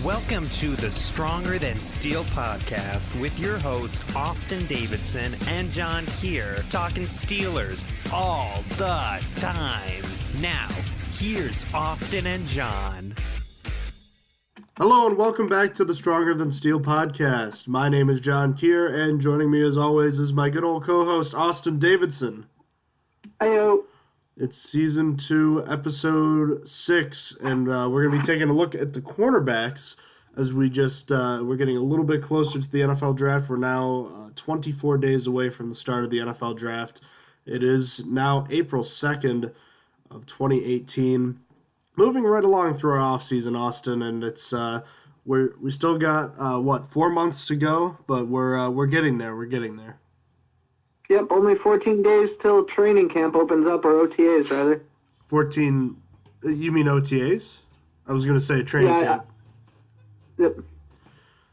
Welcome to the Stronger Than Steel podcast with your host, Austin Davidson and John Keir, talking Steelers all the time. Now, here's Austin and John. Hello and welcome back to the Stronger Than Steel podcast. My name is John Keir, and joining me as always is my good old co-host, Austin Davidson. Heyo. It's Season 2, Episode 6, and we're going to be taking a look at the cornerbacks as we're getting a little bit closer to the NFL Draft. We're now 24 days away from the start of the NFL Draft. It is now April 2nd of 2018. Moving right along through our offseason, Austin, and it's we still got 4 months to go, but we're getting there. We're getting there. Yep, only 14 days till training camp opens up, or OTAs, rather. 14, you mean OTAs? I was going to say training camp. Yep.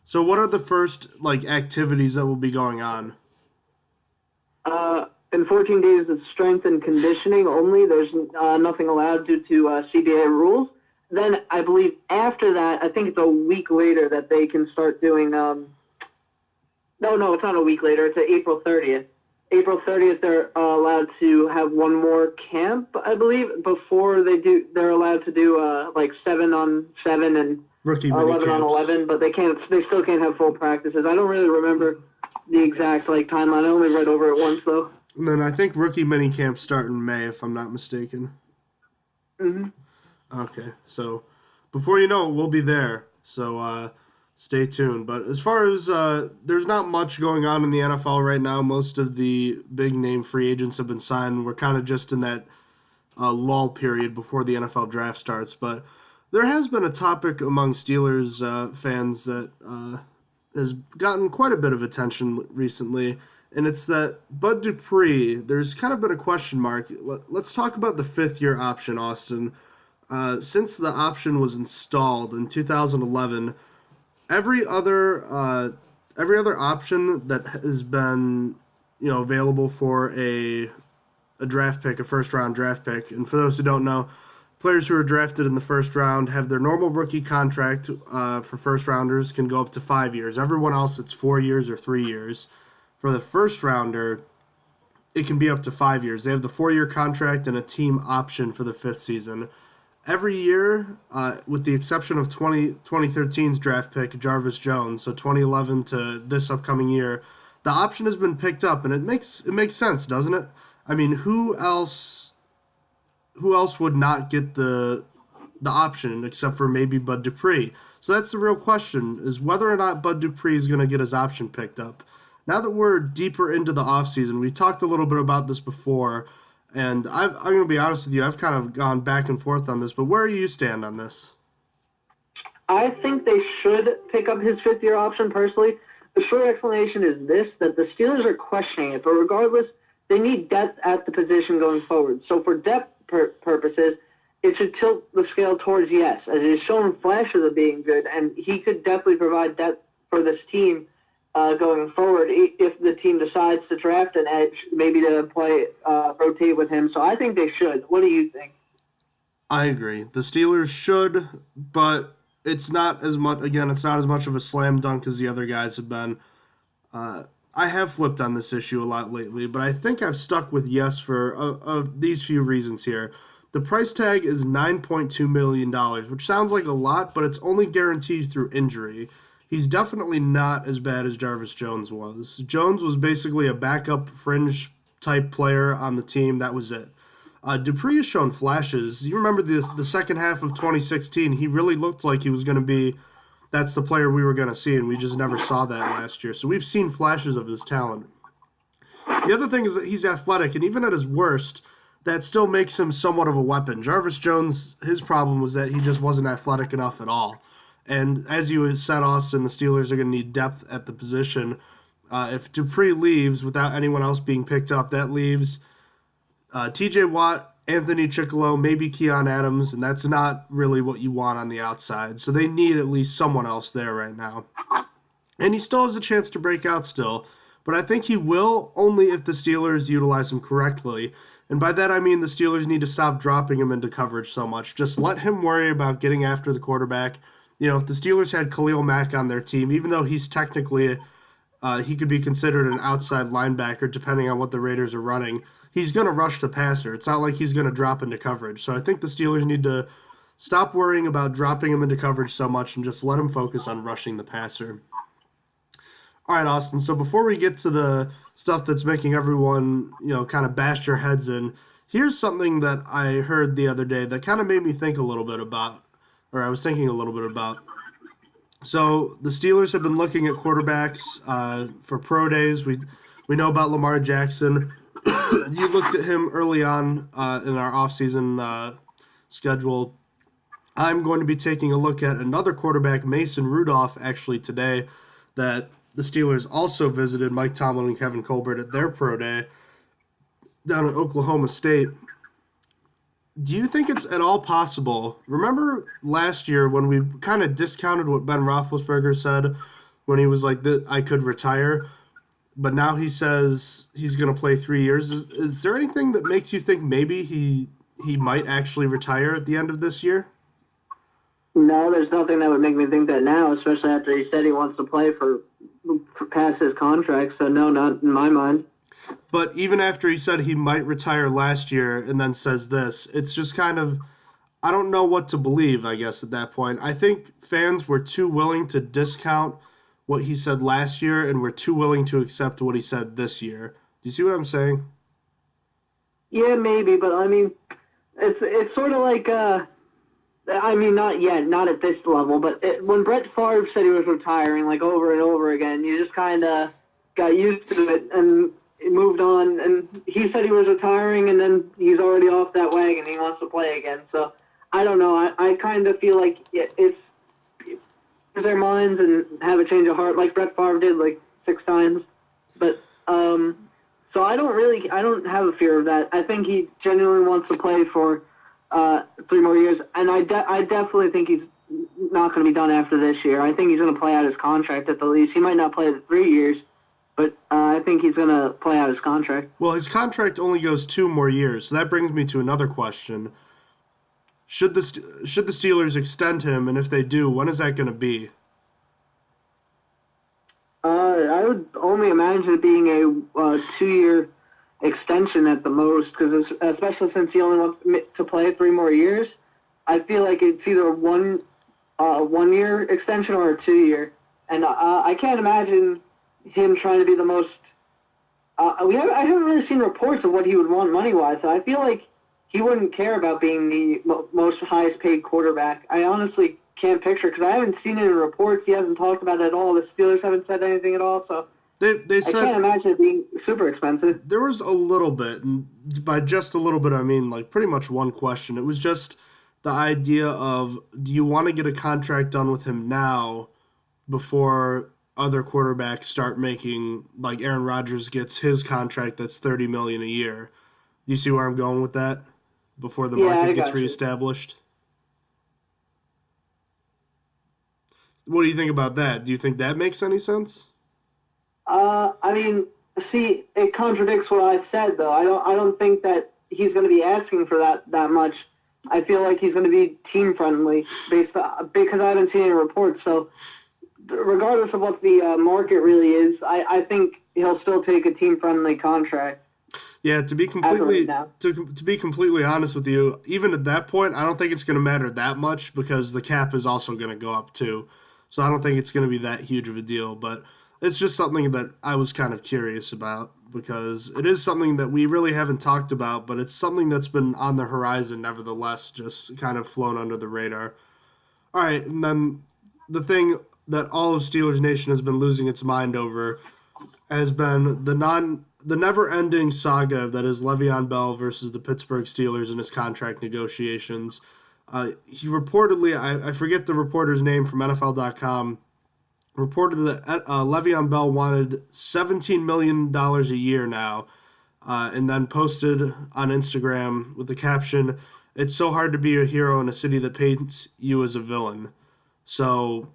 So what are the first, activities that will be going on? In 14 days, it's strength and conditioning only. There's nothing allowed due to CBA rules. Then I believe after that, I think it's a week later that they can start doing... No, it's not a week later. It's April 30th. April 30th, they're allowed to have one more camp, I believe, before they're allowed to do 7-on-7 and rookie 11-on-11, but they still can't have full practices. I don't really remember the exact timeline. I only read over it once though. And then I think rookie mini camps start in May, if I'm not mistaken. Mhm. Okay, so before you know it, we'll be there. So stay tuned. But as far as there's not much going on in the NFL right now. Most of the big name free agents have been signed. We're kind of just in that lull period before the NFL draft starts. But there has been a topic among Steelers fans that has gotten quite a bit of attention recently, and it's that Bud Dupree, there's kind of been a question mark. Let's talk about the fifth-year option, Austin. Since the option was installed in 2011, every other option that has been available for a draft pick, a first-round draft pick, and for those who don't know, players who are drafted in the first round have their normal rookie contract for first-rounders can go up to 5 years. Everyone else, it's 4 years or 3 years. For the first-rounder, it can be up to 5 years. They have the 4-year contract and a team option for the fifth season. Every year, with the exception of 2013's draft pick, Jarvis Jones, so 2011 to this upcoming year, the option has been picked up, and it makes sense, doesn't it? I mean, who else would not get the option except for maybe Bud Dupree? So that's the real question, is whether or not Bud Dupree is going to get his option picked up. Now that we're deeper into the offseason, we talked a little bit about this before, and I'm going to be honest with you, I've kind of gone back and forth on this, but where do you stand on this? I think they should pick up his fifth-year option, personally. The short explanation is this, that the Steelers are questioning it, but regardless, they need depth at the position going forward. So for depth purposes, it should tilt the scale towards yes, as he's shown flashes of being good, and he could definitely provide depth for this team going forward if the team decides to draft an edge, maybe to rotate with him. So I think they should. What do you think? I agree. The Steelers should, but it's not as much. Again, it's not as much of a slam dunk as the other guys have been. I have flipped on this issue a lot lately, but I think I've stuck with yes for these few reasons here. The price tag is $9.2 million, which sounds like a lot, but it's only guaranteed through injury. He's definitely not as bad as Jarvis Jones was. Jones was basically a backup fringe-type player on the team. That was it. Dupree has shown flashes. You remember the second half of 2016, he really looked like he was going to be, that's the player we were going to see, and we just never saw that last year. So we've seen flashes of his talent. The other thing is that he's athletic, and even at his worst, that still makes him somewhat of a weapon. Jarvis Jones, his problem was that he just wasn't athletic enough at all. And as you said, Austin, the Steelers are going to need depth at the position. If Dupree leaves without anyone else being picked up, that leaves T.J. Watt, Anthony Chickillo, maybe Keon Adams, and that's not really what you want on the outside. So they need at least someone else there right now. And he still has a chance to break out still, but I think he will only if the Steelers utilize him correctly. And by that I mean the Steelers need to stop dropping him into coverage so much. Just let him worry about getting after the quarterback. if the Steelers had Khalil Mack on their team, even though he's technically he could be considered an outside linebacker depending on what the Raiders are running, he's going to rush the passer. It's not like he's going to drop into coverage. So I think the Steelers need to stop worrying about dropping him into coverage so much and just let him focus on rushing the passer. All right, Austin, so before we get to the stuff that's making everyone, kind of bash their heads in, here's something that I heard the other day that kind of made me think a little bit about, or I was thinking a little bit about. So the Steelers have been looking at quarterbacks for pro days. We know about Lamar Jackson. You looked at him early on in our offseason schedule. I'm going to be taking a look at another quarterback, Mason Rudolph, actually today, that the Steelers also visited Mike Tomlin and Kevin Colbert at their pro day down at Oklahoma State. Do you think it's at all possible? Remember last year when we kind of discounted what Ben Roethlisberger said when he was like, I could retire, but now he says he's going to play 3 years. Is there anything that makes you think maybe he might actually retire at the end of this year? No, there's nothing that would make me think that now, especially after he said he wants to play for past his contract. So no, not in my mind. But even after he said he might retire last year and then says this, it's just kind of, I don't know what to believe, I guess, at that point. I think fans were too willing to discount what he said last year and were too willing to accept what he said this year. Do you see what I'm saying? Yeah, maybe, but I mean, it's sort of like, not yet, not at this level, but when Brett Favre said he was retiring, like over and over again, you just kind of got used to it and moved on. And he said he was retiring, and then he's already off that wagon. He wants to play again. So I don't know. I kind of feel like it's their minds and have a change of heart, like Brett Favre did like 6 times. But so I don't have a fear of that. I think he genuinely wants to play for 3 more years, and I definitely think he's not going to be done after this year. I think he's going to play out his contract at the least. He might not play the 3 years, but I think he's going to play out his contract. Well, his contract only goes 2 more years, so that brings me to another question. Should the Steelers extend him, and if they do, when is that going to be? I would only imagine it being a 2-year extension at the most, because especially since he only wants to play 3 more years, I feel like it's either a 1-year extension or a 2-year, and I can't imagine him trying to be the most. I haven't really seen reports of what he would want money wise, so I feel like he wouldn't care about being the most highest paid quarterback. I honestly can't picture, because I haven't seen any reports. He hasn't talked about it at all. The Steelers haven't said anything at all, so. They said, I can't imagine it being super expensive. There was a little bit, and by just a little bit, I mean like pretty much one question. It was just the idea of, do you want to get a contract done with him now before other quarterbacks start making, like Aaron Rodgers gets his contract that's $30 million a year? Do you see where I'm going with that? Before the market gets reestablished? What do you think about that? Do you think that makes any sense? It contradicts what I said, though. I don't think that he's going to be asking for that much. I feel like he's going to be team friendly because I haven't seen any reports. So, regardless of what the market really is, I think he'll still take a team friendly contract. Yeah, to be completely honest with you, even at that point, I don't think it's going to matter that much because the cap is also going to go up too. So I don't think it's going to be that huge of a deal, but it's just something that I was kind of curious about because it is something that we really haven't talked about, but it's something that's been on the horizon nevertheless, just kind of flown under the radar. All right, and then the thing that all of Steelers Nation has been losing its mind over has been the never-ending saga that is Le'Veon Bell versus the Pittsburgh Steelers in his contract negotiations. He reportedly, I forget the reporter's name from NFL.com, reported that Le'Veon Bell wanted $17 million a year now, and then posted on Instagram with the caption, "It's so hard to be a hero in a city that paints you as a villain." So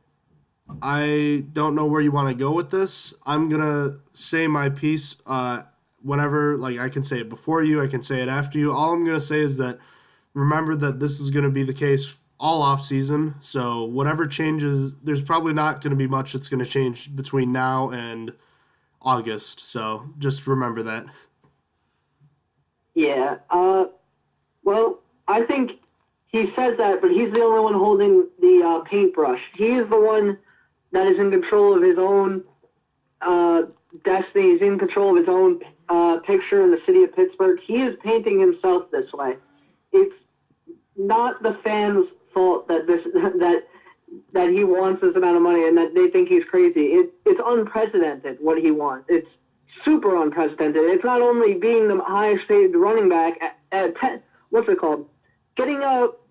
I don't know where you want to go with this. I'm going to say my piece whenever, like I can say it before you, I can say it after you. All I'm going to say is that remember that this is going to be the case all off season. So whatever changes, there's probably not going to be much that's going to change between now and August. So just remember that. Yeah. Well, I think he says that, but he's the only one holding the paintbrush. He is the one that is in control of his own destiny. He's in control of his own picture in the city of Pittsburgh. He is painting himself this way. It's not the fans' fault that that he wants this amount of money and that they think he's crazy. It's unprecedented what he wants. It's super unprecedented. It's not only being the highest paid running back at what's it called? Getting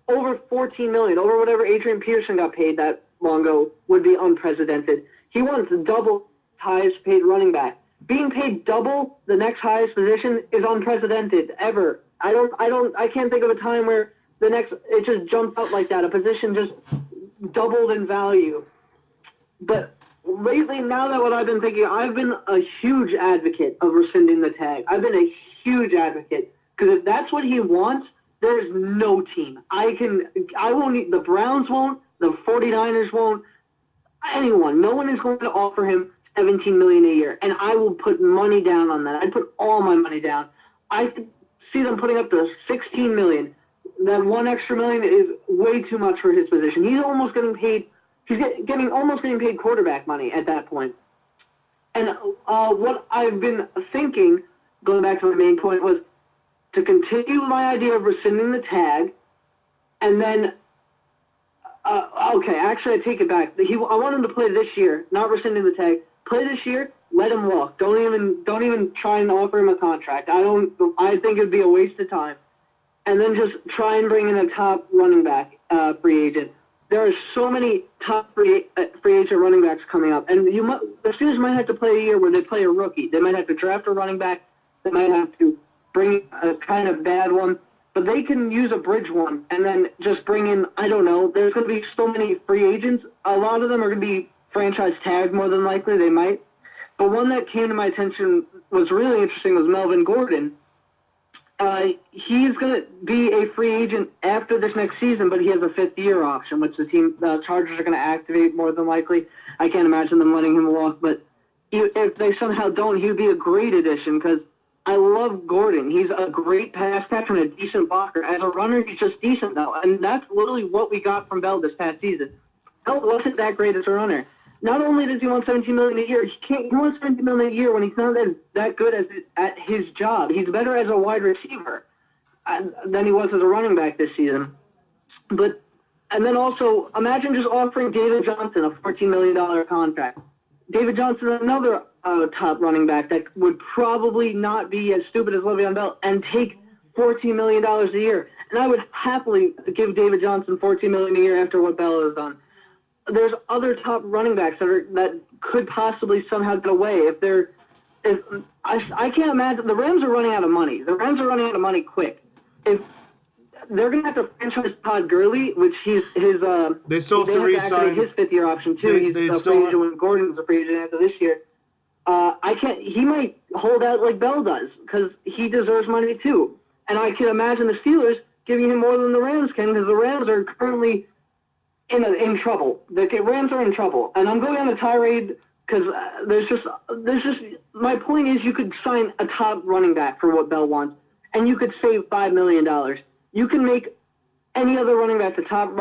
over $14 million, over whatever Adrian Peterson got paid that long ago would be unprecedented. He wants double highest paid running back. Being paid double the next highest position is unprecedented ever. I can't think of a time where it just jumped out like that. A position just doubled in value. But lately, now that what I've been thinking, I've been a huge advocate of rescinding the tag. I've been a huge advocate because if that's what he wants, there's no team. The Browns won't, the 49ers won't, anyone. No one is going to offer him $17 million a year, and I will put money down on that. I'd put all my money down. I see them putting up to $16 million. That one extra million is way too much for his position. He's almost getting paid. He's almost getting paid quarterback money at that point. And what I've been thinking, going back to my main point, was to continue my idea of rescinding the tag, and then actually I take it back. I want him to play this year, not rescinding the tag. Play this year, let him walk. Don't even try and offer him a contract. I think it'd be a waste of time. And then just try and bring in a top running back free agent. There are so many top free agent running backs coming up, and the Steelers might have to play a year where they play a rookie. They might have to draft a running back. They might have to bring a kind of bad one, but they can use a bridge one and then just bring in, I don't know, there's going to be so many free agents. A lot of them are going to be franchise tagged more than likely. They might. But one that came to my attention was really interesting was Melvin Gordon. He's going to be a free agent after this next season, but he has a fifth-year option, which the Chargers are going to activate more than likely. I can't imagine them letting him walk, but if they somehow don't, he would be a great addition because I love Gordon. He's a great pass catcher and a decent blocker. As a runner, he's just decent, though, and that's literally what we got from Bell this past season. Bell wasn't that great as a runner. Not only does he want $17 million a year, he wants $17 million a year when he's not that good at his job. He's better as a wide receiver than he was as a running back this season. And then also, imagine just offering David Johnson a $14 million contract. David Johnson, another top running back that would probably not be as stupid as Le'Veon Bell and take $14 million a year. And I would happily give David Johnson $14 million a year after what Bell has done. There's other top running backs that could possibly somehow get away I can't imagine. The Rams are running out of money. The Rams are running out of money quick. If they're going to have to franchise Todd Gurley, which they still have to re-sign his fifth-year option too. He's a free agent when Gordon's a free agent after this year. He might hold out like Bell does because he deserves money too. And I can imagine the Steelers giving him more than the Rams can because the Rams are currently in trouble. The Rams are in trouble, and I'm going on a tirade because there's just my point is you could sign a top running back for what Bell wants, and you could save $5 million. You can make any other running back the top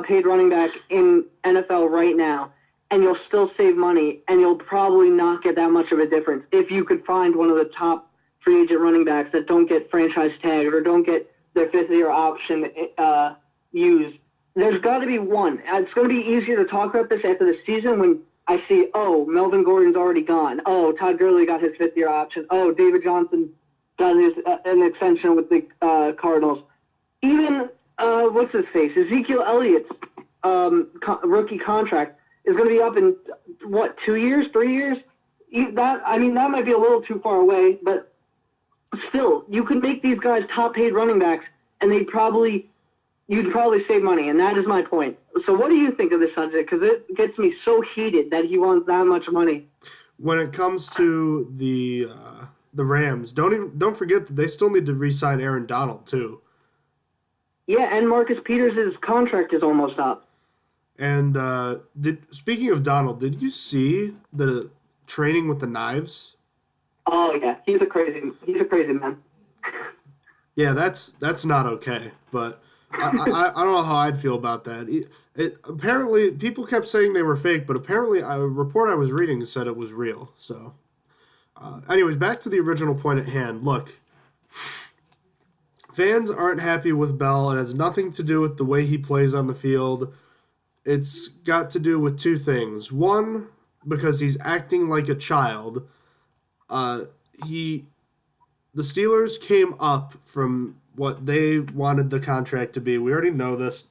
paid running back in NFL right now, and you'll still save money, and you'll probably not get that much of a difference if you could find one of the top free agent running backs that don't get franchise tagged or don't get their fifth-year option used. There's got to be one. It's going to be easier to talk about this after the season when I see, Melvin Gordon's already gone. Todd Gurley got his fifth-year option. David Johnson got an extension with the Cardinals. Even, Ezekiel Elliott's rookie contract is going to be up in, 2 years, 3 years? That might be a little too far away, but still, you could make these guys top-paid running backs, and you'd probably save money, and that is my point. So what do you think of this subject? Because it gets me so heated that he wants that much money. When it comes to the Rams, don't forget that they still need to re-sign Aaron Donald too. Yeah, and Marcus Peters' contract is almost up. And speaking of Donald, did you see the training with the knives? Oh yeah, he's a crazy man. Yeah, that's not okay. But I don't know how I'd feel about that. Apparently, people kept saying they were fake, but apparently a report I was reading said it was real. So, anyways, back to the original point at hand. Look, fans aren't happy with Bell. It has nothing to do with the way he plays on the field. It's got to do with two things. One, because he's acting like a child. The Steelers came up from what they wanted the contract to be. We already know this.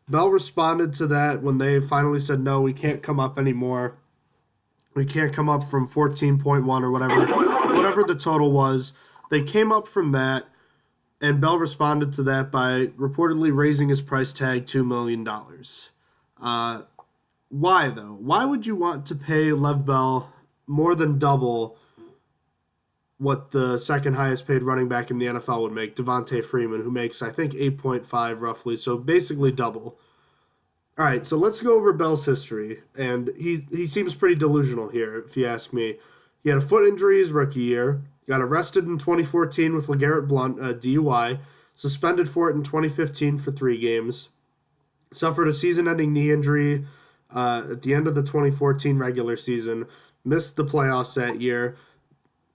Bell responded to that when they finally said, no, we can't come up anymore. We can't come up from 14.1 or whatever the total was. They came up from that, and Bell responded to that by reportedly raising his price tag $2 million. Why, though? Why would you want to pay Lev Bell more than double what the second highest paid running back in the NFL would make, Devontae Freeman, who makes, I think, 8.5 roughly, so basically double. All right, so let's go over Bell's history, and he seems pretty delusional here, if you ask me. He had a foot injury his rookie year, got arrested in 2014 with LeGarrette Blount, DUI, suspended for it in 2015 for 3 games, suffered a season-ending knee injury at the end of the 2014 regular season, missed the playoffs that year,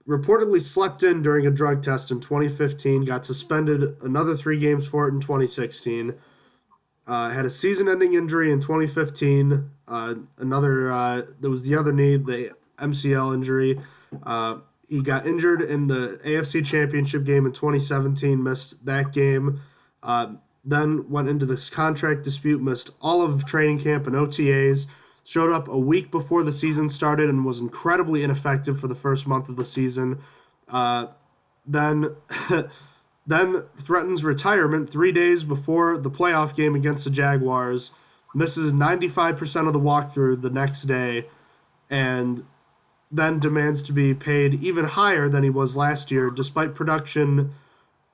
reportedly slept in during a drug test in 2015, got suspended another 3 games for it in 2016, had a season-ending injury in 2015, that was the other knee, the MCL injury. He got injured in the AFC Championship game in 2017, missed that game, then went into this contract dispute, missed all of training camp and OTAs, showed up a week before the season started and was incredibly ineffective for the first month of the season. Then threatens retirement 3 days before the playoff game against the Jaguars, misses 95% of the walkthrough the next day, and then demands to be paid even higher than he was last year, despite production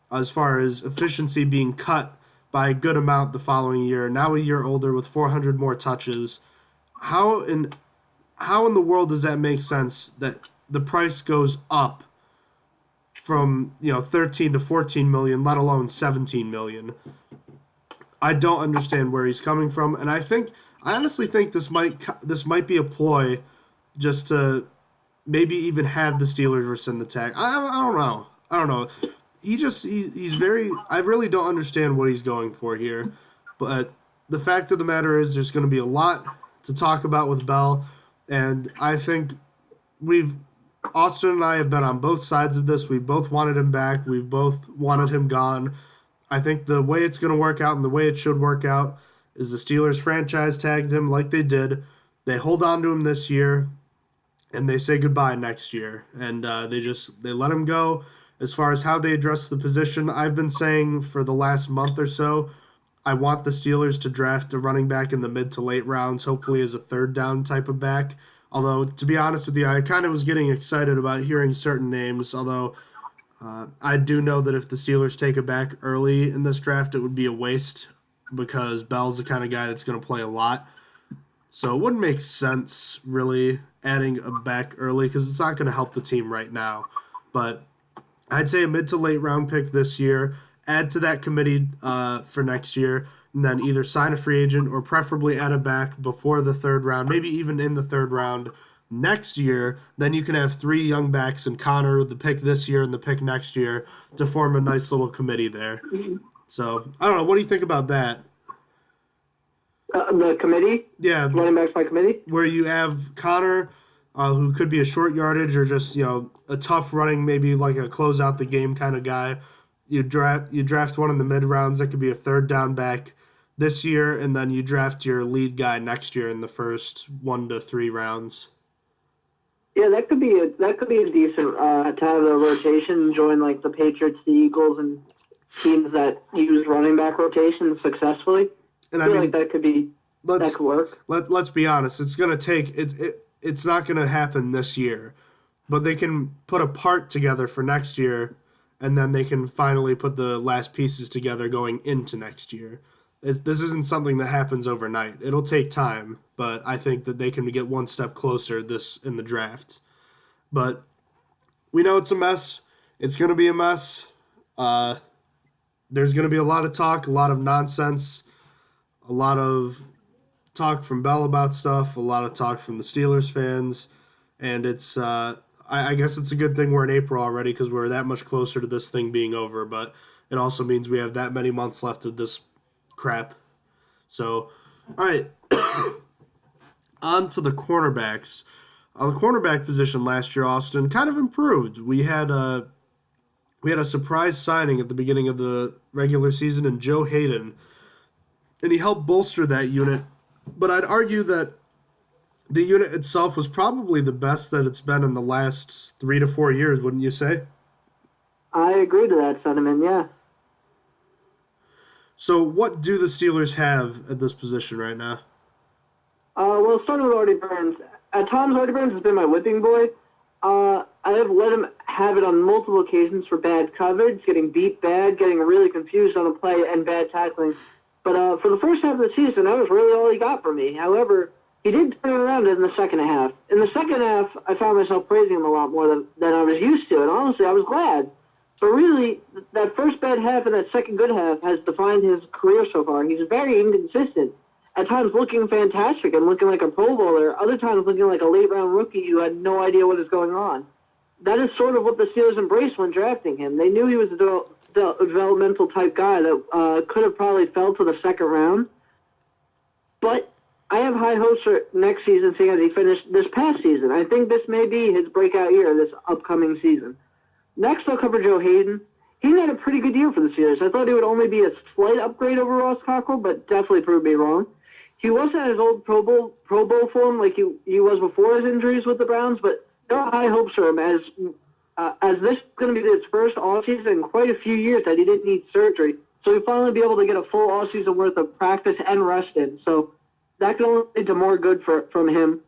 as far as efficiency being cut by a good amount the following year. Now a year older with 400 more touches. How in the world does that make sense that the price goes up from 13 to 14 million, let alone 17 million? I don't understand where he's coming from, and I honestly think this might be a ploy just to maybe even have the Steelers rescind the tag. I don't know. He's very. I really don't understand what he's going for here, but the fact of the matter is, there's going to be a lot to talk about with Bell, and I think Austin and I have been on both sides of this. We both wanted him back. We've both wanted him gone. I think the way it's going to work out and the way it should work out is the Steelers franchise tagged him like they did. They hold on to him this year, and they say goodbye next year. And they let him go. As far as how they address the position, I've been saying for the last month or so, I want the Steelers to draft a running back in the mid to late rounds, hopefully as a third down type of back. Although, to be honest with you, I kind of was getting excited about hearing certain names, although I do know that if the Steelers take a back early in this draft, it would be a waste because Bell's the kind of guy that's going to play a lot. So it wouldn't make sense, really, adding a back early because it's not going to help the team right now. But I'd say a mid to late round pick this year, add to that committee for next year, and then either sign a free agent or preferably add a back before the third round, maybe even in the third round next year. Then you can have 3 young backs and Connor, the pick this year and the pick next year, to form a nice little committee there. So, I don't know. What do you think about that? The committee? Yeah. Running backs by committee? Where you have Connor, who could be a short yardage or just, a tough running, maybe like a close out the game kind of guy. You draft one in the mid rounds that could be a third down back this year, and then you draft your lead guy next year in the first 1 to 3 rounds. Yeah, that could be a decent to have a rotation, join like the Patriots, the Eagles, and teams that use running back rotations successfully. And I feel like that could work. Let's be honest. It's gonna take it. It's not gonna happen this year, but they can put a part together for next year, and then they can finally put the last pieces together going into next year. This isn't something that happens overnight. It'll take time, but I think that they can get one step closer in the draft. But we know it's a mess. It's going to be a mess. There's going to be a lot of talk, a lot of nonsense, a lot of talk from Bell about stuff, a lot of talk from the Steelers fans, and it's I guess it's a good thing we're in April already because we're that much closer to this thing being over, but it also means we have that many months left of this crap. So, all right, on to the cornerbacks. The cornerback position last year, Austin, kind of improved. We had a surprise signing at the beginning of the regular season in Joe Hayden, and he helped bolster that unit. But I'd argue that the unit itself was probably the best that it's been in the last 3 to 4 years, wouldn't you say? I agree to that sentiment, yeah. So what do the Steelers have at this position right now? Well, starting with Artie Burns. At times, Artie Burns has been my whipping boy. I have let him have it on multiple occasions for bad coverage, getting beat bad, getting really confused on the play, and bad tackling. But for the first half of the season, that was really all he got from me. However, he did turn it around in the second half. In the second half, I found myself praising him a lot more than I was used to, and honestly, I was glad. But really, that first bad half and that second good half has defined his career so far. He's very inconsistent. At times looking fantastic and looking like a Pro Bowler, other times looking like a late-round rookie who had no idea what is going on. That is sort of what the Steelers embraced when drafting him. They knew he was a developmental type guy that could have probably fell to the second round. But I have high hopes for next season, seeing as he finished this past season. I think this may be his breakout year this upcoming season. Next, I'll cover Joe Hayden. He had a pretty good year for the Steelers. I thought he would only be a slight upgrade over Ross Cockrell, but definitely proved me wrong. He wasn't his old Pro Bowl form like he was before his injuries with the Browns, but there are high hopes for him as this is going to be his first offseason in quite a few years that he didn't need surgery. So he'll finally be able to get a full offseason worth of practice and rest in. So that can only lead to more good from him.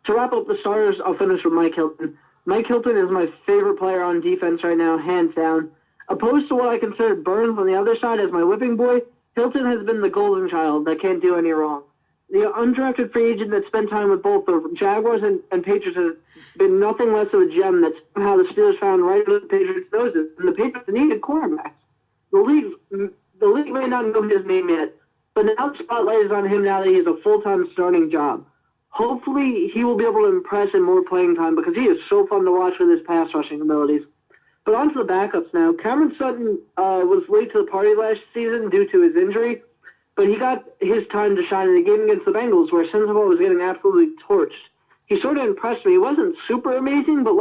To wrap up the starters, I'll finish with Mike Hilton. Mike Hilton is my favorite player on defense right now, hands down. Opposed to what I consider Burns on the other side as my whipping boy, Hilton has been the golden child that can't do any wrong. The undrafted free agent that spent time with both the Jaguars and Patriots has been nothing less of a gem that somehow the Steelers found right under the Patriots' noses, and the Patriots needed cornerbacks. The league may not know his name yet, but now the spotlight is on him now that he has a full-time starting job. Hopefully, he will be able to impress in more playing time because he is so fun to watch with his pass rushing abilities. But on to the backups now. Cameron Sutton was late to the party last season due to his injury, but he got his time to shine in the game against the Bengals where Sensabaugh was getting absolutely torched. He sort of impressed me. He wasn't super amazing, but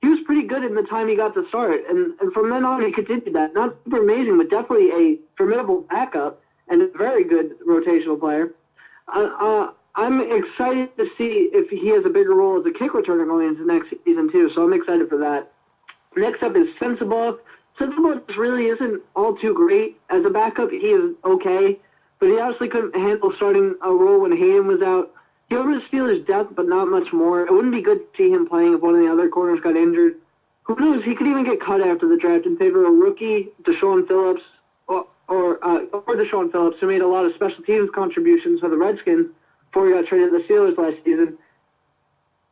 he was pretty good in the time he got to start. And from then on, he continued that. Not super amazing, but definitely a formidable backup and a very good rotational player. I'm excited to see if he has a bigger role as a kick returner going into next season, too, so I'm excited for that. Next up is Sensabaugh. Sensabaugh just really isn't all too great. As a backup, he is okay, but he obviously couldn't handle starting a role when Hayden was out. He offers Steelers depth, but not much more. It wouldn't be good to see him playing if one of the other corners got injured. Who knows? He could even get cut after the draft in favor of a rookie, Deshaun Phillips, or Deshaun Phillips, who made a lot of special teams contributions for the Redskins before he got traded to the Steelers last season.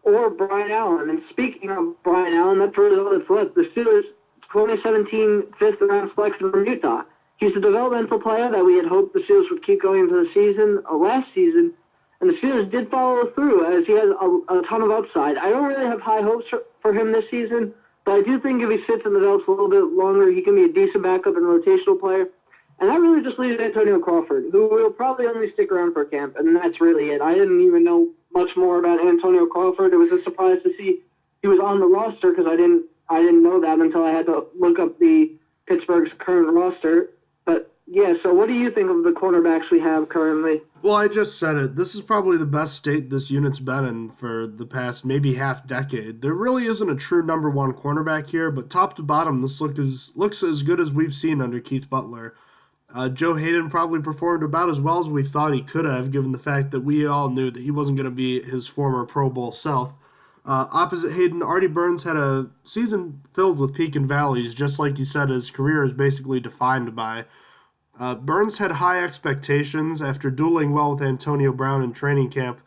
Or Brian Allen. And speaking of Brian Allen, that's really all that's left. The Steelers' 2017 fifth-round selection from Utah. He's a developmental player that we had hoped the Steelers would keep going into the season, last season, and the Steelers did follow through as he has a ton of upside. I don't really have high hopes for him this season, but I do think if he sits and develops a little bit longer, he can be a decent backup and rotational player. And that really just leaves Antonio Crawford, who will probably only stick around for camp, and that's really it. I didn't even know much more about Antonio Crawford. It was a surprise to see he was on the roster because I didn't know that until I had to look up the Pittsburgh's current roster. But yeah, so what do you think of the cornerbacks we have currently? Well, I just said it. This is probably the best state this unit's been in for the past maybe half decade. There really isn't a true number one cornerback here, but top to bottom, this looks as good as we've seen under Keith Butler. Joe Hayden probably performed about as well as we thought he could have, given the fact that we all knew that he wasn't going to be his former Pro Bowl self. Opposite Hayden, Artie Burns had a season filled with peak and valleys, just like you said, his career is basically defined by. Burns had high expectations after dueling well with Antonio Brown in training camp,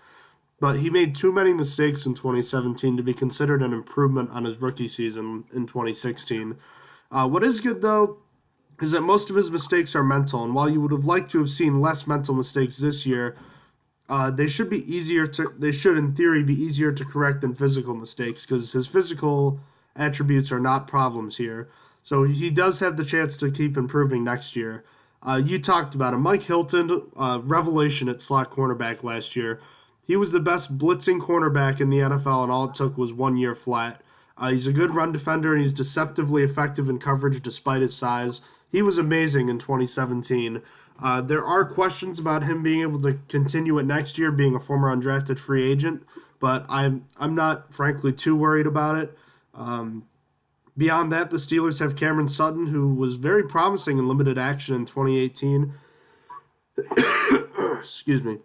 but he made too many mistakes in 2017 to be considered an improvement on his rookie season in 2016. What is good, though, is that most of his mistakes are mental, and while you would have liked to have seen less mental mistakes this year, they should, in theory, be easier to correct than physical mistakes, because his physical attributes are not problems here. So he does have the chance to keep improving next year. You talked about him. Mike Hilton, revelation at slot cornerback last year. He was the best blitzing cornerback in the NFL, and all it took was 1 year flat. He's a good run defender, and he's deceptively effective in coverage despite his size. He was amazing in 2017. There are questions about him being able to continue it next year, being a former undrafted free agent, but I'm not, frankly, too worried about it. Beyond that, the Steelers have Cameron Sutton, who was very promising in limited action in 2018. Excuse me.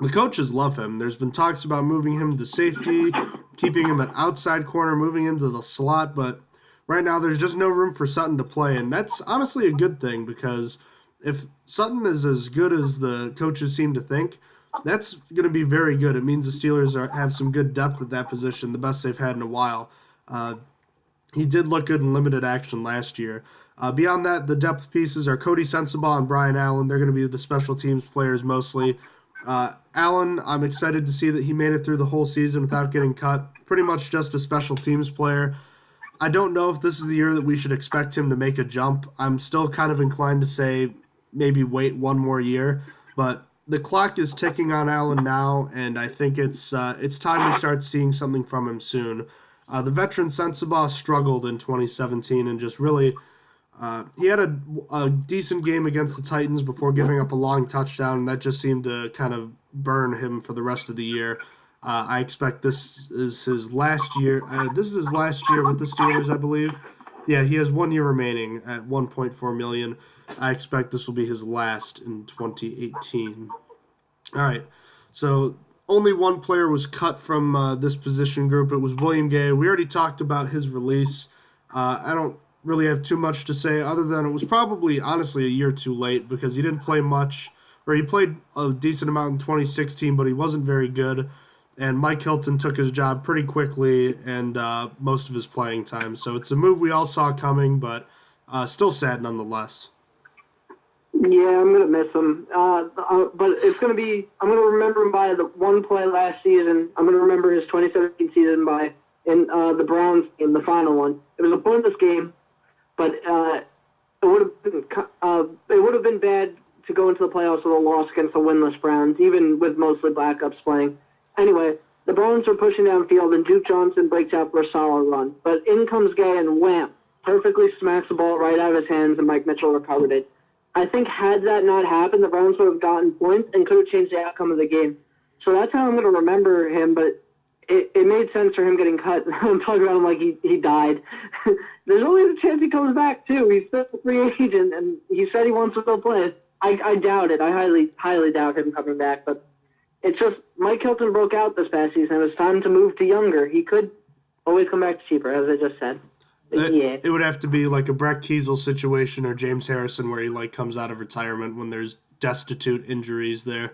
The coaches love him. There's been talks about moving him to safety, keeping him at outside corner, moving him to the slot, but right now there's just no room for Sutton to play, and that's honestly a good thing, because if Sutton is as good as the coaches seem to think, that's going to be very good. It means the Steelers have some good depth at that position, the best they've had in a while. He did look good in limited action last year. Beyond that, the depth pieces are Cody Sensabaugh and Brian Allen. They're going to be the special teams players mostly. Allen, I'm excited to see that he made it through the whole season without getting cut. Pretty much just a special teams player. I don't know if this is the year that we should expect him to make a jump. I'm still kind of inclined to say maybe wait one more year, but the clock is ticking on Allen now, and I think it's time to start seeing something from him soon. The veteran Sensabaugh struggled in 2017 and just really he had a decent game against the Titans before giving up a long touchdown, and that just seemed to kind of burn him for the rest of the year. I expect this is his last year. This is his last year with the Steelers, I believe. Yeah, he has 1 year remaining at $1.4 million. I expect this will be his last in 2018. All right, so only one player was cut from this position group. It was William Gay. We already talked about his release. I don't really have too much to say other than it was probably, honestly, a year too late because he didn't play much, or he played a decent amount in 2016, but he wasn't very good. And Mike Hilton took his job pretty quickly and most of his playing time. So it's a move we all saw coming, but still sad nonetheless. Yeah, I'm gonna miss him. But it's gonna be. I'm gonna remember him by the one play last season. I'm gonna remember his 2017 season by in the Browns in the final one. It was a pointless game, but it would have been bad to go into the playoffs with a loss against the winless Browns, even with mostly backups playing. Anyway, the Browns are pushing downfield, and Duke Johnson breaks out for a solid run. But in comes Gay and wham, perfectly smacks the ball right out of his hands, and Mike Mitchell recovered it. I think had that not happened, the Browns would have gotten points and could have changed the outcome of the game. So that's how I'm going to remember him, but it made sense for him getting cut. I'm talking about him like he died. There's always a chance he comes back, too. He's still a free agent, and he said he wants to still play. I doubt it. I highly doubt him coming back, but it's just Mike Hilton broke out this past season. It was time to move to younger. He could always come back to cheaper, as I just said. It would have to be like a Brett Kiesel situation or James Harrison where he comes out of retirement when there's destitute injuries there.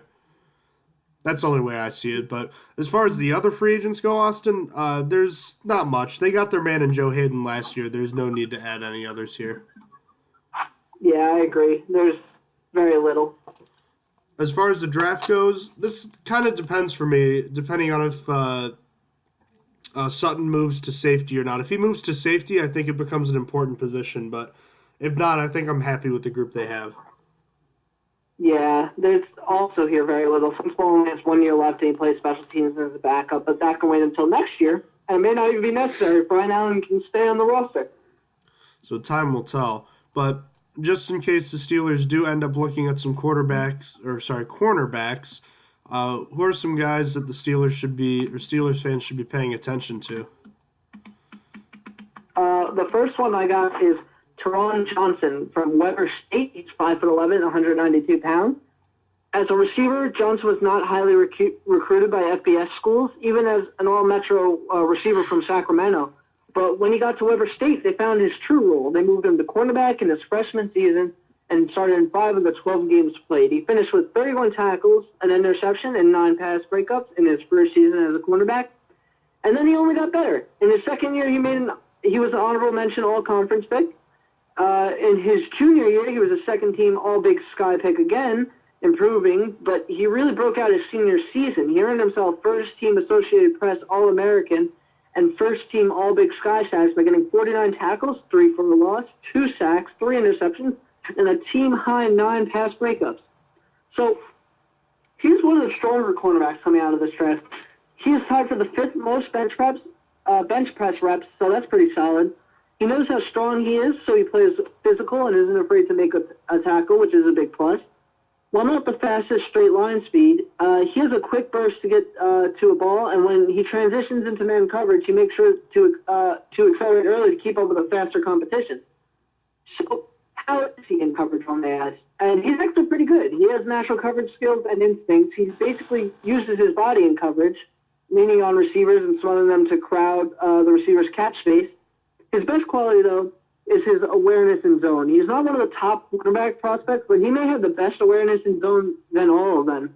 That's the only way I see it. But as far as the other free agents go, Austin, there's not much. They got their man in Joe Hayden last year. There's no need to add any others here. Yeah, I agree. There's very little. As far as the draft goes, this kind of depends for me, depending on if Sutton moves to safety or not. If he moves to safety, I think it becomes an important position. But if not, I think I'm happy with the group they have. Yeah, there's also here very little. Since only has 1 year left and he plays special teams as a backup, but that can wait until next year, and it may not even be necessary. Brian Allen can stay on the roster. So time will tell. But just in case the Steelers do end up looking at some cornerbacks, who are some guys that the Steelers fans should be paying attention to? The first one I got is Tyrone Johnson from Weber State. He's 5'11", 192 pounds. As a receiver, Johnson was not highly recruited by FBS schools, even as an all-metro receiver from Sacramento. But when he got to Weber State, they found his true role. They moved him to cornerback in his freshman season and started in 5 of the 12 games played. He finished with 31 tackles, an interception, and 9 pass breakups in his first season as a cornerback. And then he only got better. In his second year, he was an honorable mention all-conference pick. In his junior year, he was a second-team All-Big Sky pick again, improving, but he really broke out his senior season. He earned himself first-team Associated Press All-American and first-team All-Big Sky sacks by getting 49 tackles, 3 for a loss, 2 sacks, 3 interceptions, and a team-high 9 pass breakups. So he's one of the stronger cornerbacks coming out of this draft. He is tied for the 5th most bench press reps, so that's pretty solid. He knows how strong he is, so he plays physical and isn't afraid to make a tackle, which is a big plus. While not the fastest straight line speed, he has a quick burst to get to a ball, and when he transitions into man coverage, he makes sure to accelerate early to keep up with a faster competition. So how is he in coverage on the ass? And he's actually pretty good. He has natural coverage skills and instincts. He basically uses his body in coverage, leaning on receivers and smothering them to crowd the receiver's catch space. His best quality, though, is his awareness in zone. He's not one of the top quarterback prospects, but he may have the best awareness in zone than all of them.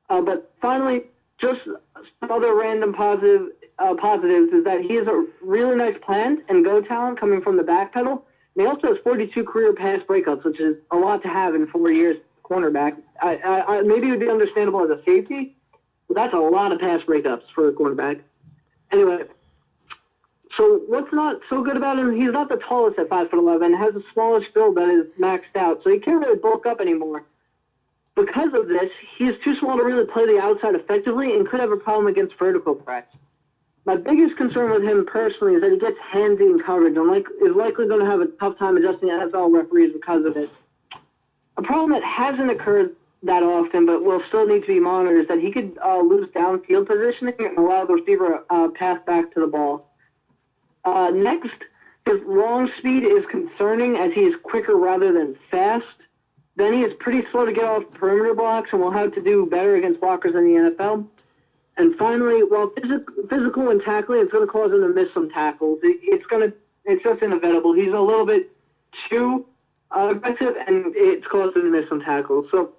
But finally, just some other random positives is that he has a really nice plant and go talent coming from the back pedal. And he also has 42 career pass breakups, which is a lot to have in 4 years cornerback. Maybe it would be understandable as a safety, but that's a lot of pass breakups for a cornerback. Anyway, so what's not so good about him, he's not the tallest at 5'11", has a smallish build that is maxed out, so he can't really bulk up anymore. Because of this, he is too small to really play the outside effectively and could have a problem against vertical threats. My biggest concern with him personally is that he gets handsy in coverage and is likely going to have a tough time adjusting NFL referees because of it. A problem that hasn't occurred that often but will still need to be monitored is that he could lose downfield positioning and allow the receiver pass back to the ball. Next, his long speed is concerning as he is quicker rather than fast. Then he is pretty slow to get off perimeter blocks and will have to do better against blockers in the NFL. And finally, while physical and tackling, it's going to cause him to miss some tackles. It's just inevitable. He's a little bit too aggressive, and it's caused him to miss some tackles. So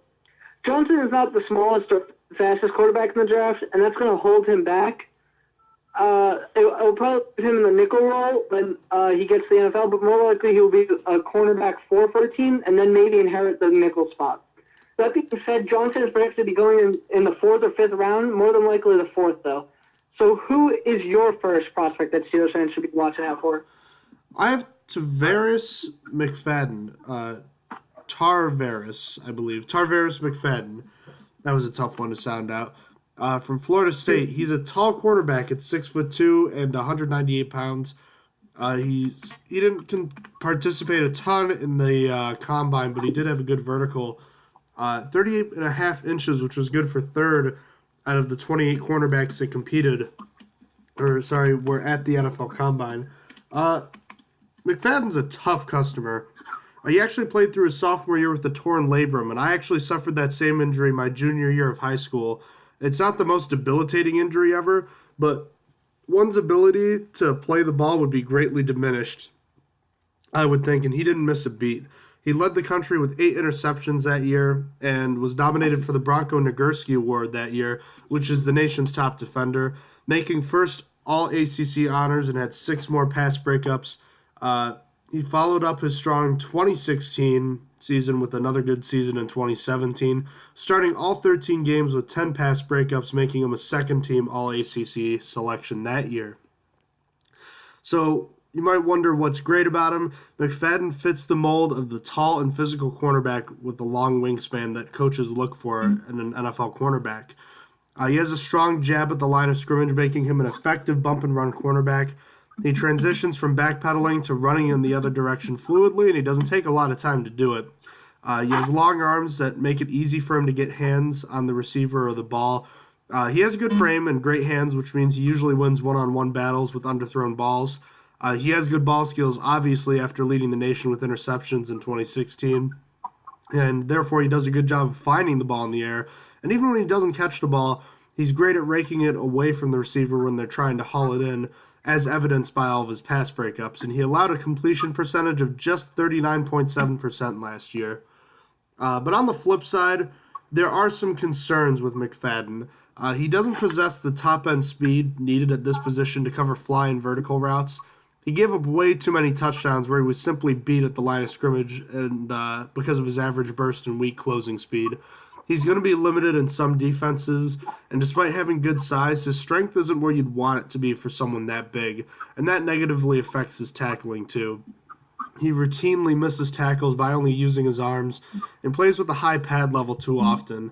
Johnson is not the smallest or fastest quarterback in the draft, and that's going to hold him back. It'll probably put him in the nickel role when he gets to the NFL, but more likely he'll be a cornerback 4 for a team and then maybe inherit the nickel spot. That being said, Johnson is projected to be going in the 4th or 5th round, more than likely the 4th, though. So who is your first prospect that Steelers fans should be watching out for? I have Tarvarus McFadden. Tarvarus, I believe. Tarvarus McFadden. That was a tough one to sound out. From Florida State. He's a tall quarterback at 6'2" and 198 pounds. He didn't participate a ton in the combine, but he did have a good vertical. 38.5 inches, which was good for 3rd out of the 28 cornerbacks that were at the NFL Combine. McFadden's a tough customer. He actually played through his sophomore year with a torn labrum, and I actually suffered that same injury my junior year of high school. It's not the most debilitating injury ever, but one's ability to play the ball would be greatly diminished, I would think, and he didn't miss a beat. He led the country with 8 interceptions that year and was nominated for the Bronco Nagurski Award that year, which is the nation's top defender, making first All-ACC honors and had 6 more pass breakups. He followed up his strong 2016 season with another good season in 2017, starting all 13 games with 10 pass breakups, making him a second-team All-ACC selection that year. So you might wonder what's great about him. McFadden fits the mold of the tall and physical cornerback with the long wingspan that coaches look for in an NFL cornerback. He has a strong jab at the line of scrimmage, making him an effective bump-and-run cornerback. He transitions from backpedaling to running in the other direction fluidly, and he doesn't take a lot of time to do it. He has long arms that make it easy for him to get hands on the receiver or the ball. He has a good frame and great hands, which means he usually wins one-on-one battles with underthrown balls. He has good ball skills, obviously, after leading the nation with interceptions in 2016. and therefore he does a good job of finding the ball in the air. And even when he doesn't catch the ball, he's great at raking it away from the receiver when they're trying to haul it in, as evidenced by all of his pass breakups. And he allowed a completion percentage of just 39.7% last year. But on the flip side, there are some concerns with McFadden. He doesn't possess the top-end speed needed at this position to cover fly and vertical routes. He gave up way too many touchdowns where he was simply beat at the line of scrimmage and because of his average burst and weak closing speed. He's going to be limited in some defenses, and despite having good size, his strength isn't where you'd want it to be for someone that big, and that negatively affects his tackling too. He routinely misses tackles by only using his arms and plays with a high pad level too often.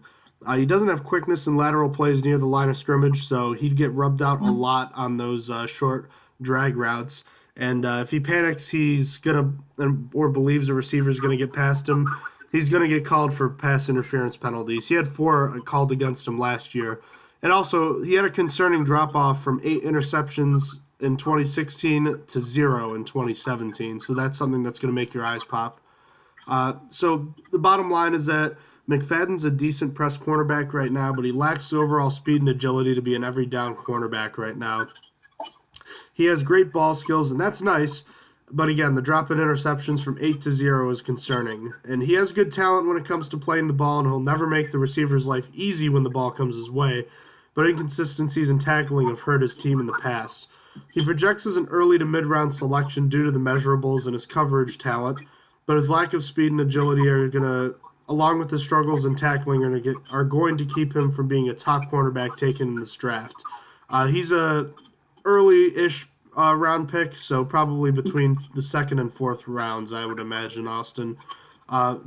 He doesn't have quickness in lateral plays near the line of scrimmage, so he'd get rubbed out a lot on those short drag routes. And if he panics, he's going to, or believes a receiver's going to get past him, he's going to get called for pass interference penalties. He had 4 called against him last year. And also, he had a concerning drop-off from 8 interceptions in 2016 to 0 in 2017. So that's something that's going to make your eyes pop. So the bottom line is that McFadden's a decent press cornerback right now, but he lacks the overall speed and agility to be an every down cornerback right now. He has great ball skills, and that's nice. But again, the drop in interceptions from 8 to 0 is concerning. And he has good talent when it comes to playing the ball, and he'll never make the receiver's life easy when the ball comes his way. But inconsistencies in tackling have hurt his team in the past. He projects as an early to mid-round selection due to the measurables and his coverage talent, but his lack of speed and agility are going to, along with his struggles in tackling, are going to keep him from being a top cornerback taken in this draft. He's a early-ish round pick, so probably between the 2nd and 4th rounds, I would imagine, Austin.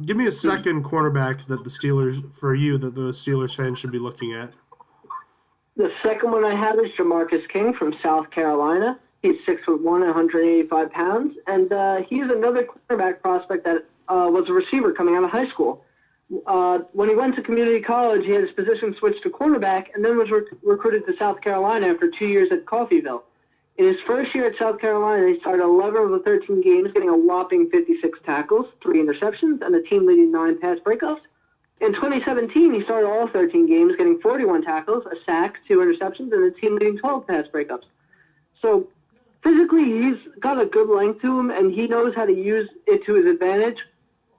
Give me a second cornerback that the Steelers fans should be looking at. The second one I have is Jamarcus King from South Carolina. He's 6'1", 185 pounds, and he's another cornerback prospect that was a receiver coming out of high school. When he went to community college, he had his position switched to cornerback, and then was recruited to South Carolina after 2 years at Coffeyville. In his first year at South Carolina, he started 11 of the 13 games, getting a whopping 56 tackles, 3 interceptions, and a team-leading 9 pass breakups. In 2017, he started all 13 games, getting 41 tackles, a sack, 2 interceptions, and a team-leading 12 pass breakups. So physically, he's got a good length to him, and he knows how to use it to his advantage.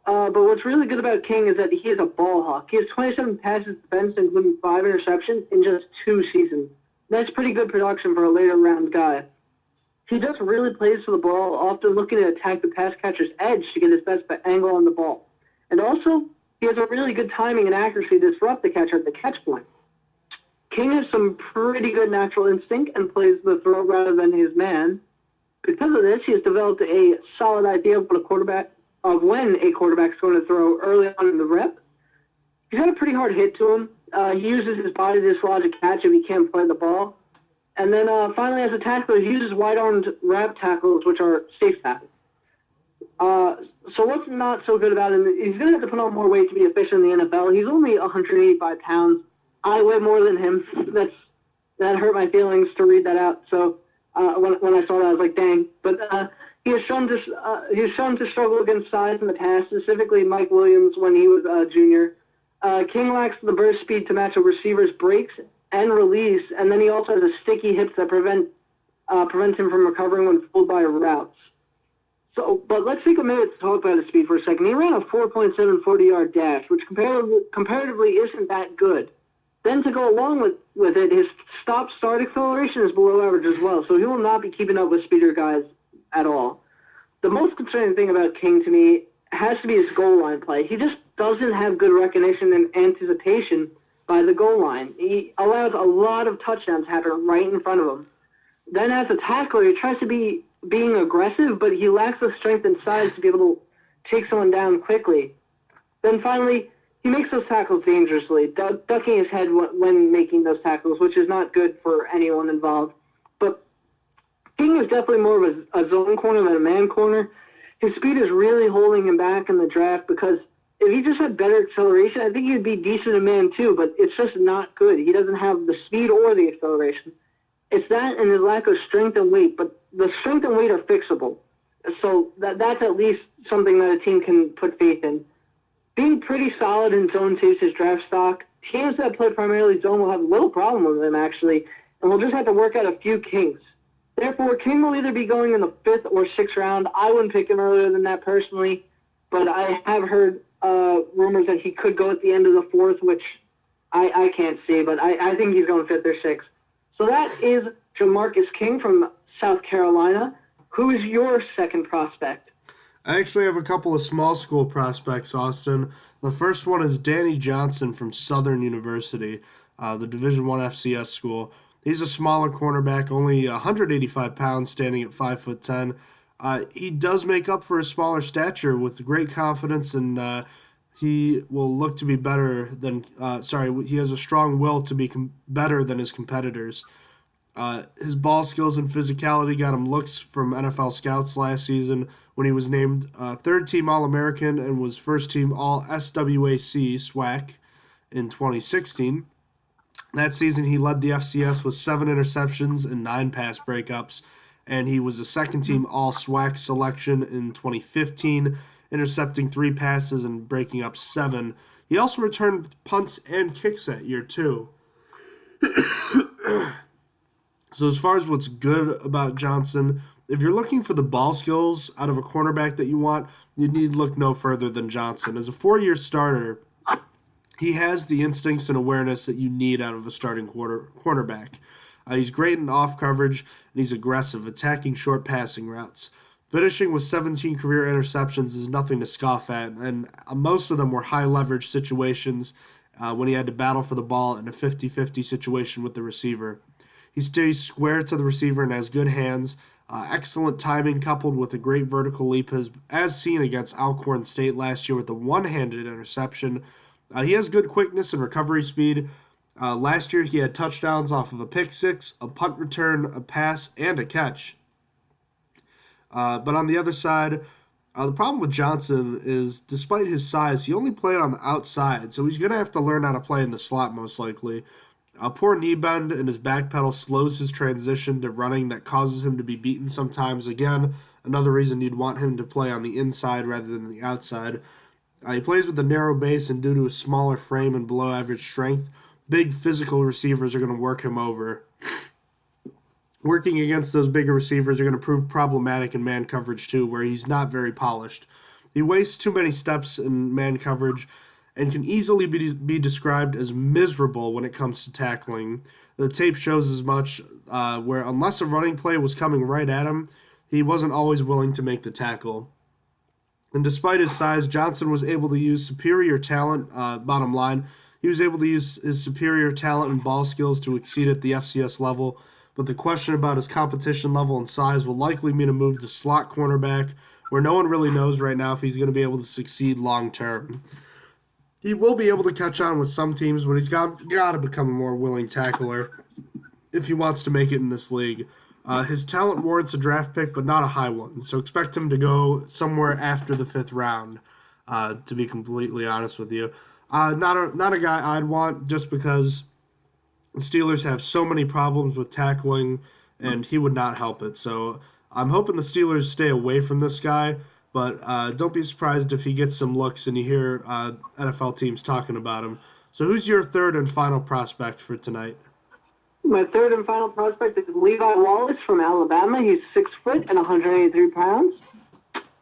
But what's really good about King is that he is a ball hawk. He has 27 passes defensed, including 5 interceptions in just 2 seasons. That's pretty good production for a later-round guy. He just really plays for the ball, often looking to attack the pass catcher's edge to get his best angle on the ball. And also, he has a really good timing and accuracy to disrupt the catcher at the catch point. King has some pretty good natural instinct and plays the throw rather than his man. Because of this, he has developed a solid idea of when a quarterback's going to throw early on in the rep. He's got a pretty hard hit to him. He uses his body to dislodge a catch if he can't play the ball. And then finally, as a tackler, he uses wide-armed wrap tackles, which are safe tackles. So what's not so good about him, he's going to have to put on more weight to be efficient in the NFL. He's only 185 pounds. I weigh more than him. That hurt my feelings to read that out. So when I saw that, I was like, dang. But he has shown to struggle against size in the past, specifically Mike Williams when he was a junior. King lacks the burst speed to match a receiver's breaks and release, and then he also has a sticky hips that prevents him from recovering when fooled by routes. But let's take a minute to talk about his speed for a second. He ran a 4.7 40-yard dash, which comparatively isn't that good. Then to go along with it, his stop-start acceleration is below average as well, so he will not be keeping up with speedier guys at all. The most concerning thing about King to me has to be his goal line play. He just doesn't have good recognition and anticipation by the goal line. He allows a lot of touchdowns happen right in front of him. Then as a tackler, he tries to be being aggressive, but he lacks the strength and size to be able to take someone down quickly. Then finally, he makes those tackles dangerously, ducking his head when making those tackles, which is not good for anyone involved. But King is definitely more of a zone corner than a man corner. His speed is really holding him back in the draft because if he just had better acceleration, I think he'd be decent in man too, but it's just not good. He doesn't have the speed or the acceleration. It's that and his lack of strength and weight, but the strength and weight are fixable. So that's at least something that a team can put faith in. being pretty solid in zone 2 his draft stock. Teams that play primarily zone will have little problem with him, actually, and we'll just have to work out a few kinks. Therefore, King will either be going in the 5th or 6th round. I wouldn't pick him earlier than that personally, but I have heard rumors that he could go at the end of the 4th, which I can't see, but I think he's going 5th or 6th. So that is Jamarcus King from South Carolina. Who is your second prospect? I actually have a couple of small school prospects, Austin. The first one is Danny Johnson from Southern University, the Division I FCS school. He's a smaller cornerback, only 185 pounds, standing at 5'10". He does make up for his smaller stature with great confidence, and he will look to be better than. He has a strong will to be better than his competitors. His ball skills and physicality got him looks from NFL scouts last season when he was named third-team All-American and was first-team All-SWAC SWAC in 2016. That season, he led the FCS with 7 interceptions and 9 pass breakups, and he was a second-team All-SWAC selection in 2015, intercepting 3 passes and breaking up 7. He also returned punts and kicks that year, too. So as far as what's good about Johnson, if you're looking for the ball skills out of a cornerback that you want, you need to look no further than Johnson. As a 4-year starter, he has the instincts and awareness that you need out of a starting cornerback. He's great in off coverage, and he's aggressive, attacking short passing routes. Finishing with 17 career interceptions is nothing to scoff at, and most of them were high-leverage situations when he had to battle for the ball in a 50-50 situation with the receiver. He stays square to the receiver and has good hands, excellent timing coupled with a great vertical leap as seen against Alcorn State last year with a one-handed interception. He has good quickness and recovery speed. Last year he had touchdowns off of a pick six, a punt return, a pass, and a catch. But on the other side, the problem with Johnson is despite his size, he only played on the outside, so he's going to have to learn how to play in the slot most likely. A poor knee bend in his back pedal slows his transition to running that causes him to be beaten sometimes. Again, another reason you'd want him to play on the inside rather than the outside. He plays with a narrow base, and due to his smaller frame and below-average strength, big physical receivers are going to work him over. Working against those bigger receivers are going to prove problematic in man coverage too, where he's not very polished. He wastes too many steps in man coverage and can easily be described as miserable when it comes to tackling. The tape shows as much, where unless a running play was coming right at him, he wasn't always willing to make the tackle. And despite his size, Johnson was able to use superior talent, bottom line. He was able to use his superior talent and ball skills to exceed at the FCS level, but the question about his competition level and size will likely mean a move to slot cornerback, where no one really knows right now if he's going to be able to succeed long term. He will be able to catch on with some teams, but he's got to become a more willing tackler if he wants to make it in this league. His talent warrants a draft pick, but not a high one, so expect him to go somewhere after the 5th round, to be completely honest with you. Not a guy I'd want just because the Steelers have so many problems with tackling, and he would not help it. So I'm hoping the Steelers stay away from this guy, but don't be surprised if he gets some looks and you hear NFL teams talking about him. So who's your third and final prospect for tonight? My third and final prospect is Levi Wallace from Alabama. He's 6 foot and 183 pounds.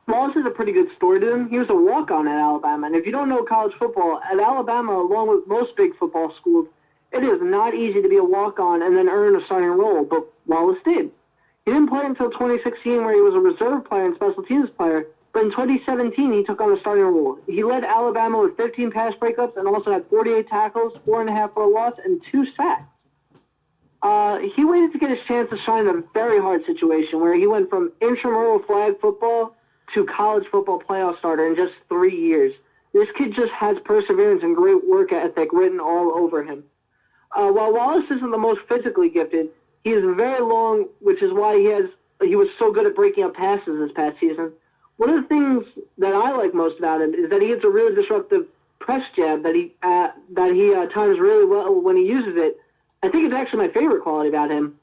Wallace has a pretty good story to him. He was a walk-on at Alabama. And if you don't know college football, at Alabama, along with most big football schools, it is not easy to be a walk-on and then earn a starting role, but Wallace did. He didn't play until 2016, where he was a reserve player and special teams player, but in 2017, he took on a starting role. He led Alabama with 15 pass breakups and also had 48 tackles, 4.5 for a loss, and 2 sacks. He waited to get his chance to shine in a very hard situation where he went from intramural flag football to college football playoff starter in just 3 years. This kid just has perseverance and great work ethic written all over him. While Wallace isn't the most physically gifted, he is very long, which is why he was so good at breaking up passes this past season. One of the things that I like most about him is that he hits a really disruptive press jab that he times really well when he uses it. I think it's actually my favorite quality about him.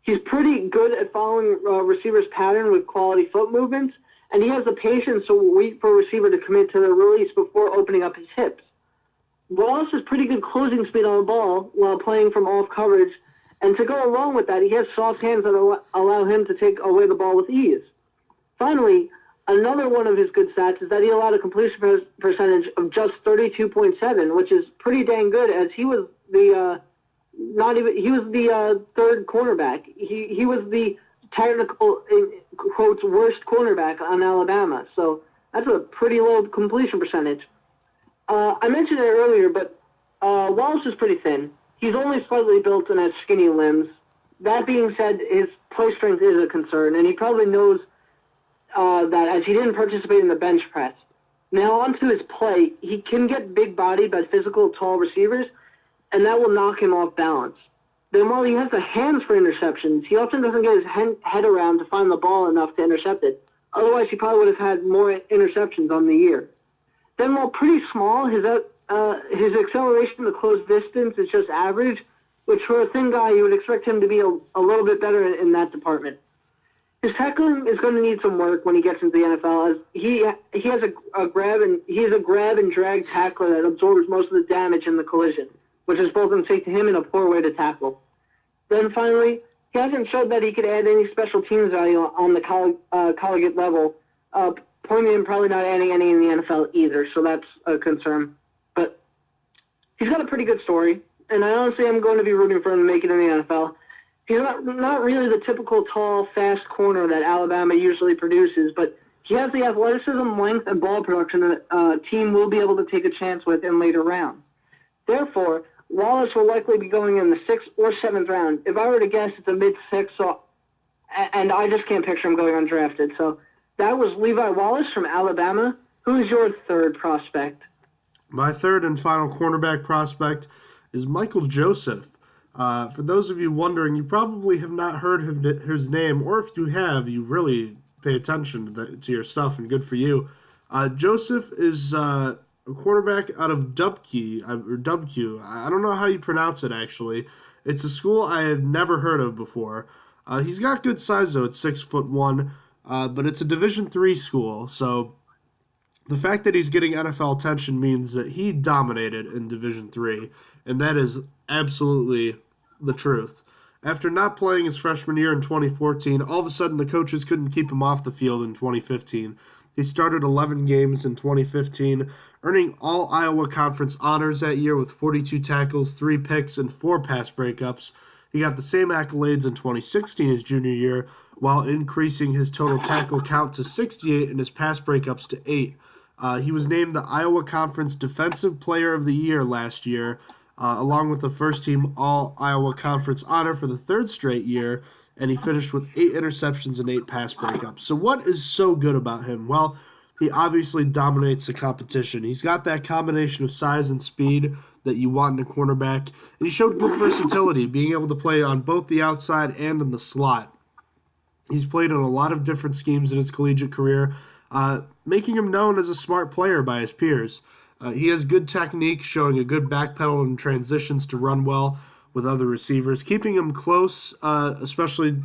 He's pretty good at following receivers' pattern with quality foot movements, and he has the patience to wait for a receiver to commit to the release before opening up his hips. Wallace has pretty good closing speed on the ball while playing from off coverage, and to go along with that, he has soft hands that allow him to take away the ball with ease. Finally, another one of his good stats is that he allowed a completion percentage of just 32.7, which is pretty dang good, as he was the third cornerback. He was the technical, in quotes, worst cornerback on Alabama. So that's a pretty low completion percentage. I mentioned it earlier, but Wallace is pretty thin. He's only slightly built and has skinny limbs. That being said, his play strength is a concern, and he probably knows that as he didn't participate in the bench press. Now onto his play, he can get big-bodied by physical, tall receivers, and that will knock him off balance. Then while he has the hands for interceptions, he often doesn't get his head around to find the ball enough to intercept it. Otherwise, he probably would have had more interceptions on the year. Then while pretty small, his acceleration to close distance is just average, which for a thin guy, you would expect him to be a little bit better in that department. His tackling is going to need some work when he gets into the NFL, as he has a grab and drag tackler that absorbs most of the damage in the collision, which is both unsafe to him and a poor way to tackle. Then finally, he hasn't showed that he could add any special teams value on the collegiate level, pointing him probably not adding any in the NFL either, so that's a concern. But he's got a pretty good story, and I honestly am going to be rooting for him to make it in the NFL. He's not really the typical tall, fast corner that Alabama usually produces, but he has the athleticism, length, and ball production that a team will be able to take a chance with in later rounds. Therefore, Wallace will likely be going in the 6th or 7th round. If I were to guess, it's a mid-6th, and I just can't picture him going undrafted. So that was Levi Wallace from Alabama. Who is your third prospect? My third and final cornerback prospect is Michael Joseph. For those of you wondering, you probably have not heard his name, or if you have, you really pay attention to your stuff, and good for you. Joseph is a cornerback out of Dupree. I don't know how you pronounce it, actually. It's a school I had never heard of before. He's got good size, though. It's 6'1", but it's a Division III school, so the fact that he's getting NFL attention means that he dominated in Division III, and that is absolutely the truth. After not playing his freshman year in 2014, all of a sudden the coaches couldn't keep him off the field in 2015. He started 11 games in 2015, earning all Iowa Conference honors that year with 42 tackles, 3 picks, and 4 pass breakups. He got the same accolades in 2016, his junior year, while increasing his total tackle count to 68 and his pass breakups to 8. He was named the Iowa Conference Defensive Player of the Year last year, along with the first-team All-Iowa Conference honor for the 3rd straight year, and he finished with 8 interceptions and 8 pass breakups. So what is so good about him? Well, he obviously dominates the competition. He's got that combination of size and speed that you want in a cornerback, and he showed good versatility, being able to play on both the outside and in the slot. He's played in a lot of different schemes in his collegiate career, making him known as a smart player by his peers. He has good technique, showing a good backpedal and transitions to run well with other receivers, keeping him close, especially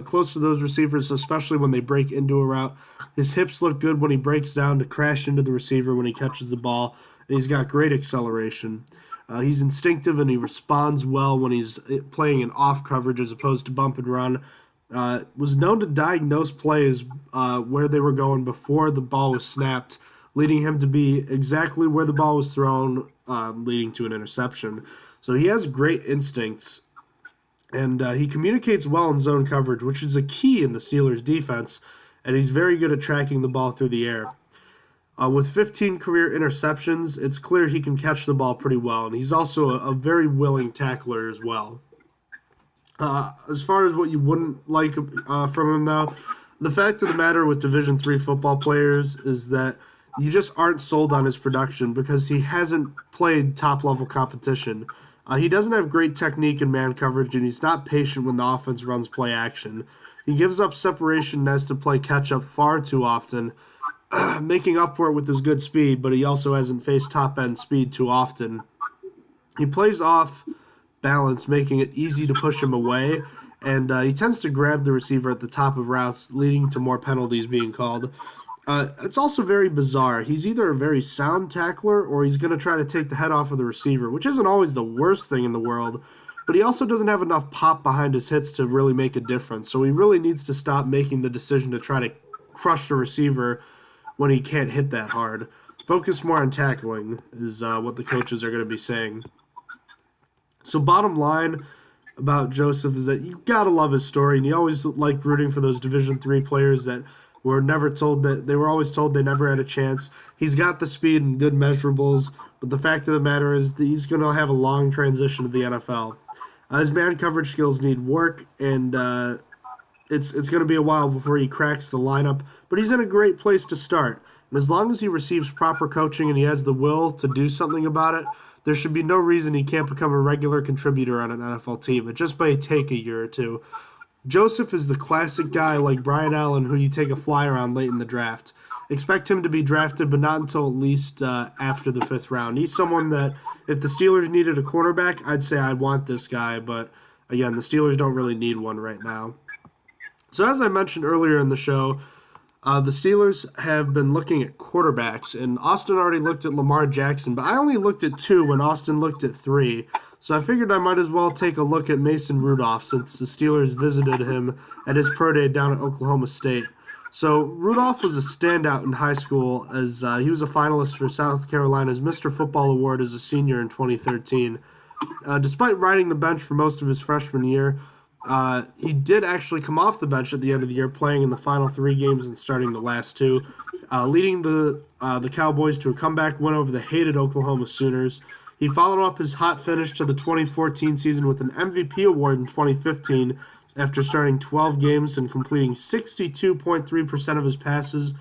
close to those receivers, especially when they break into a route. His hips look good when he breaks down to crash into the receiver when he catches the ball, and he's got great acceleration. He's instinctive, and he responds well when he's playing in off coverage as opposed to bump and run. Was known to diagnose plays where they were going before the ball was snapped, leading him to be exactly where the ball was thrown, leading to an interception. So he has great instincts, and he communicates well in zone coverage, which is a key in the Steelers' defense, and he's very good at tracking the ball through the air. With 15 career interceptions, it's clear he can catch the ball pretty well, and he's also a very willing tackler as well. As far as what you wouldn't like from him, though, the fact of the matter with Division III football players is that you just aren't sold on his production because he hasn't played top-level competition. He doesn't have great technique in man coverage, and he's not patient when the offense runs play action. He gives up separation and has to play catch-up far too often, making up for it with his good speed, but he also hasn't faced top-end speed too often. He plays off balance, making it easy to push him away, and he tends to grab the receiver at the top of routes, leading to more penalties being called. It's also very bizarre. He's either a very sound tackler or he's going to try to take the head off of the receiver, which isn't always the worst thing in the world, but he also doesn't have enough pop behind his hits to really make a difference. So he really needs to stop making the decision to try to crush the receiver when he can't hit that hard. Focus more on tackling is what the coaches are going to be saying. So bottom line about Joseph is that you got to love his story, and you always like rooting for those Division III players that were never told that they were always told they never had a chance. He's got the speed and good measurables, but the fact of the matter is that he's going to have a long transition to the NFL. His man coverage skills need work, and it's going to be a while before he cracks the lineup, but he's in a great place to start. And as long as he receives proper coaching and he has the will to do something about it, there should be no reason he can't become a regular contributor on an NFL team. It just may take a year or two. Joseph is the classic guy like Brian Allen who you take a flyer on late in the draft. Expect him to be drafted, but not until at least after the 5th round. He's someone that if the Steelers needed a quarterback, I'd say I'd want this guy, but again, the Steelers don't really need one right now. So as I mentioned earlier in the show, the Steelers have been looking at quarterbacks, and Austin already looked at Lamar Jackson, but I only looked at 2 when Austin looked at 3, so I figured I might as well take a look at Mason Rudolph since the Steelers visited him at his pro day down at Oklahoma State. So Rudolph was a standout in high school as he was a finalist for South Carolina's Mr. Football Award as a senior in 2013. Despite riding the bench for most of his freshman year, he did actually come off the bench at the end of the year, playing in the final 3 games and starting the last 2, leading the Cowboys to a comeback win over the hated Oklahoma Sooners. He followed up his hot finish to the 2014 season with an MVP award in 2015 after starting 12 games and completing 62.3% of his passes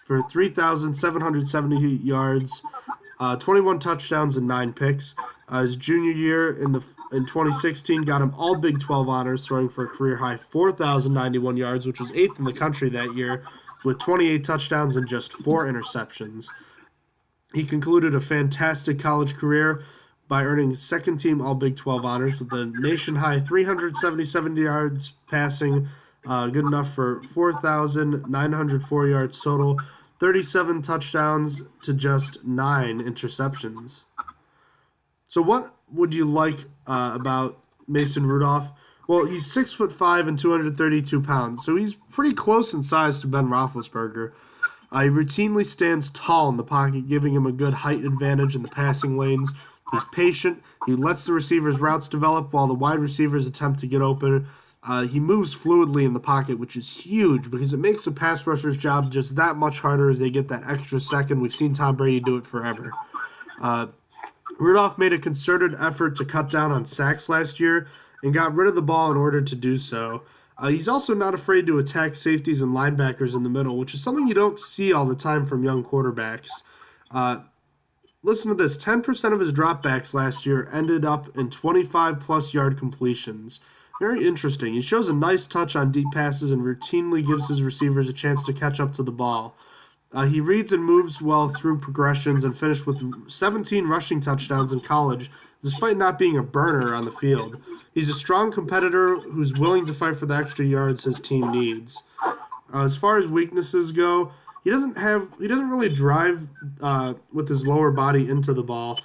for 3,770 yards, 21 touchdowns, and 9 picks. His junior year in 2016 got him all Big 12 honors, throwing for a career-high 4,091 yards, which was 8th in the country that year, with 28 touchdowns and just 4 interceptions. He concluded a fantastic college career by earning second-team all Big 12 honors with a nation-high 377 yards passing, good enough for 4,904 yards total, 37 touchdowns to just 9 interceptions. So what would you like about Mason Rudolph? Well, he's 6'5" and 232 pounds, so he's pretty close in size to Ben Roethlisberger. He routinely stands tall in the pocket, giving him a good height advantage in the passing lanes. He's patient. He lets the receivers' routes develop while the wide receivers attempt to get open. He moves fluidly in the pocket, which is huge because it makes the pass rusher's job just that much harder as they get that extra second. We've seen Tom Brady do it forever. Rudolph made a concerted effort to cut down on sacks last year and got rid of the ball in order to do so. He's also not afraid to attack safeties and linebackers in the middle, which is something you don't see all the time from young quarterbacks. Listen to this. 10% of his dropbacks last year ended up in 25-plus yard completions. Very interesting. He shows a nice touch on deep passes and routinely gives his receivers a chance to catch up to the ball. He reads and moves well through progressions and finished with 17 rushing touchdowns in college, despite not being a burner on the field. He's a strong competitor who's willing to fight for the extra yards his team needs. As far as weaknesses go, he doesn't really drive with his lower body into the ball,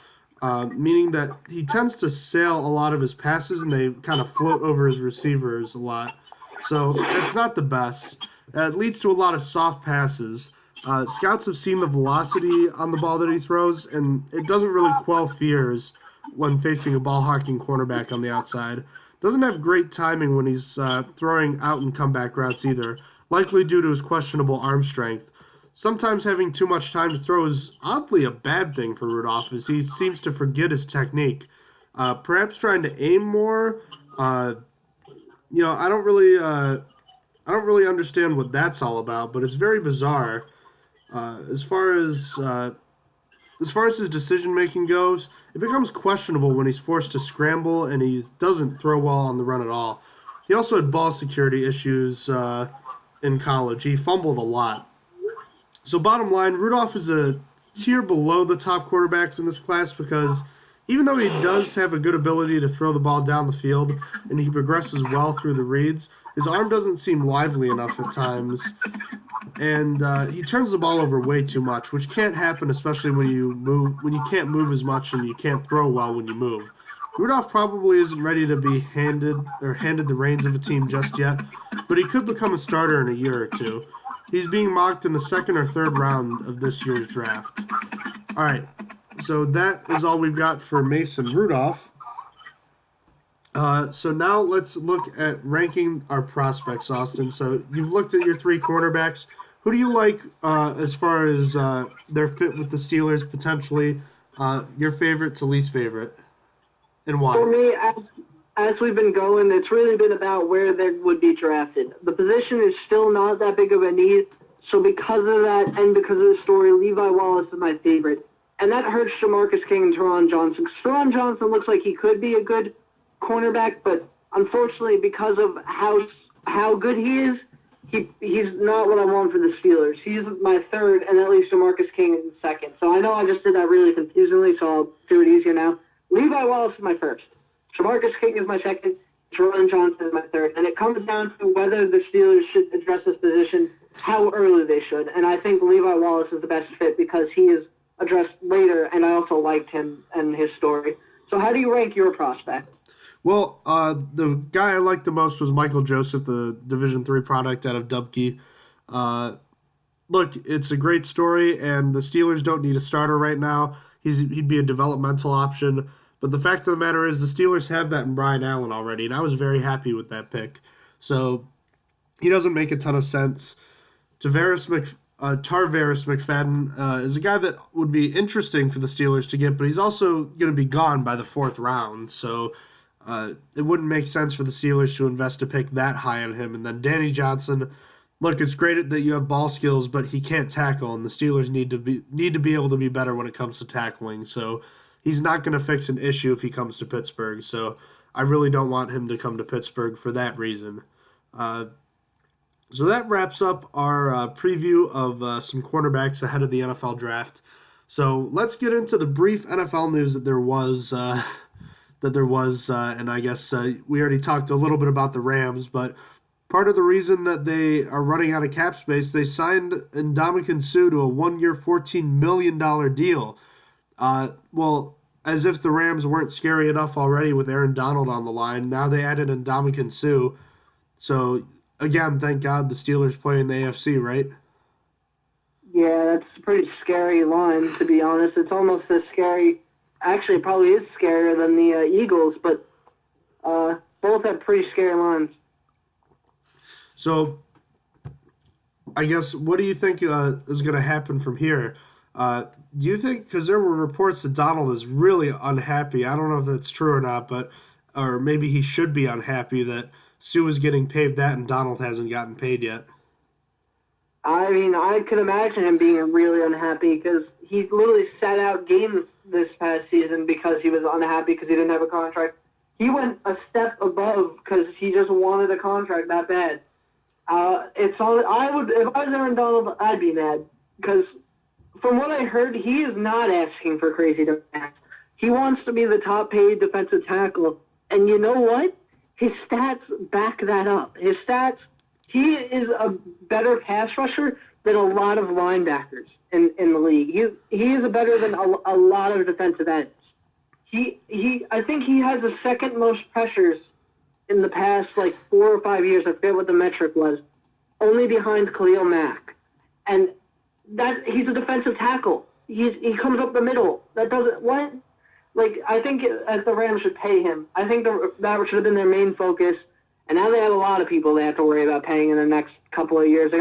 meaning that he tends to sail a lot of his passes and they kind of float over his receivers a lot. So it's not the best. It leads to a lot of soft passes. Scouts have seen the velocity on the ball that he throws, and it doesn't really quell fears when facing a ball-hawking cornerback on the outside. Doesn't have great timing when he's throwing out and comeback routes either, likely due to his questionable arm strength. Sometimes having too much time to throw is oddly a bad thing for Rudolph, as he seems to forget his technique. Perhaps trying to aim more. I don't really understand what that's all about, but it's very bizarre. As far as his decision-making goes, it becomes questionable when he's forced to scramble and he doesn't throw well on the run at all. He also had ball security issues in college. He fumbled a lot. So bottom line, Rudolph is a tier below the top quarterbacks in this class because even though he does have a good ability to throw the ball down the field and he progresses well through the reads, his arm doesn't seem lively enough at times. and he turns the ball over way too much, which can't happen, especially when you can't move as much and you can't throw well when you move. Rudolph probably isn't ready to be handed the reins of a team just yet, but he could become a starter in a year or two. He's being mocked in the second or third round of this year's draft. All right, so that is all we've got for Mason Rudolph. So now let's look at ranking our prospects, Austin. So you've looked at your 3 quarterbacks. Who do you like as far as their fit with the Steelers, potentially your favorite to least favorite, and why? For me, as we've been going, it's really been about where they would be drafted. The position is still not that big of a need, so because of that and because of the story, Levi Wallace is my favorite. And that hurts Jamarcus King and Tyrone Johnson. Tyrone Johnson looks like he could be a good cornerback, but unfortunately, because of how good he is, he's not what I want for the Steelers. He's my third, and at least Jamarcus King is second. So I know I just did that really confusingly, so I'll do it easier now. Levi Wallace is my first. Jamarcus King is my second. Tyrone Johnson is my third. And it comes down to whether the Steelers should address this position, how early they should. And I think Levi Wallace is the best fit because he is addressed later, and I also liked him and his story. So how do you rank your prospect? Well, the guy I liked the most was Michael Joseph, the Division III product out of Dupree. Look, it's a great story, and the Steelers don't need a starter right now. He'd be a developmental option. But the fact of the matter is the Steelers have that in Brian Allen already, and I was very happy with that pick. So he doesn't make a ton of sense. Tarvarus McFadden is a guy that would be interesting for the Steelers to get, but he's also going to be gone by the 4th round. So it wouldn't make sense for the Steelers to invest a pick that high on him. And then Danny Johnson, look, it's great that you have ball skills, but he can't tackle, and the Steelers need to be able to be better when it comes to tackling. So he's not going to fix an issue if he comes to Pittsburgh. So I really don't want him to come to Pittsburgh for that reason. So that wraps up our preview of some cornerbacks ahead of the NFL draft. So let's get into the brief NFL news that there was. And I guess we already talked a little bit about the Rams, but part of the reason that they are running out of cap space, they signed Ndamukong Suh to a 1-year, $14 million deal. Well, as if the Rams weren't scary enough already with Aaron Donald on the line, now they added Ndamukong Suh. So, again, thank God the Steelers play in the AFC, right? Yeah, that's a pretty scary line, to be honest. It's almost as scary. Actually, it probably is scarier than the Eagles, but both have pretty scary lines. So, I guess, what do you think is going to happen from here? Do you think, because there were reports that Donald is really unhappy, I don't know if that's true or not, or maybe he should be unhappy that Sue is getting paid that and Donald hasn't gotten paid yet? I mean, I could imagine him being really unhappy because he literally sat out games this past season because he was unhappy because he didn't have a contract. He went a step above because he just wanted a contract that bad. If I was Aaron Donald, I'd be mad because from what I heard, he is not asking for crazy demands. He wants to be the top-paid defensive tackle, and you know what? His stats back that up. His stats, he is a better pass rusher than a lot of linebackers in the league. He is better than a lot of defensive ends. I think he has the second most pressures in the past 4 or 5 years. I forget what the metric was. Only behind Khalil Mack, and that he's a defensive tackle. He comes up the middle. That doesn't what. I think the Rams should pay him. I think that should have been their main focus. And now they have a lot of people they have to worry about paying in the next couple of years.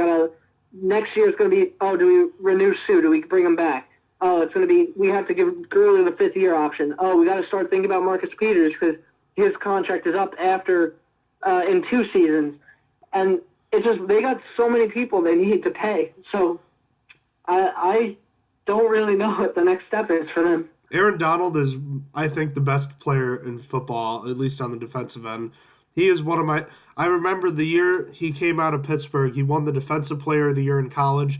Next year it's going to be, do we renew Sue? Do we bring him back? It's going to be, we have to give Gurley the 5th-year option. We got to start thinking about Marcus Peters because his contract is up after in 2 seasons. And it's just, they got so many people they need to pay. So I don't really know what the next step is for them. Aaron Donald is, I think, the best player in football, at least on the defensive end. He is one of my... I remember the year he came out of Pittsburgh. He won the Defensive Player of the Year in college.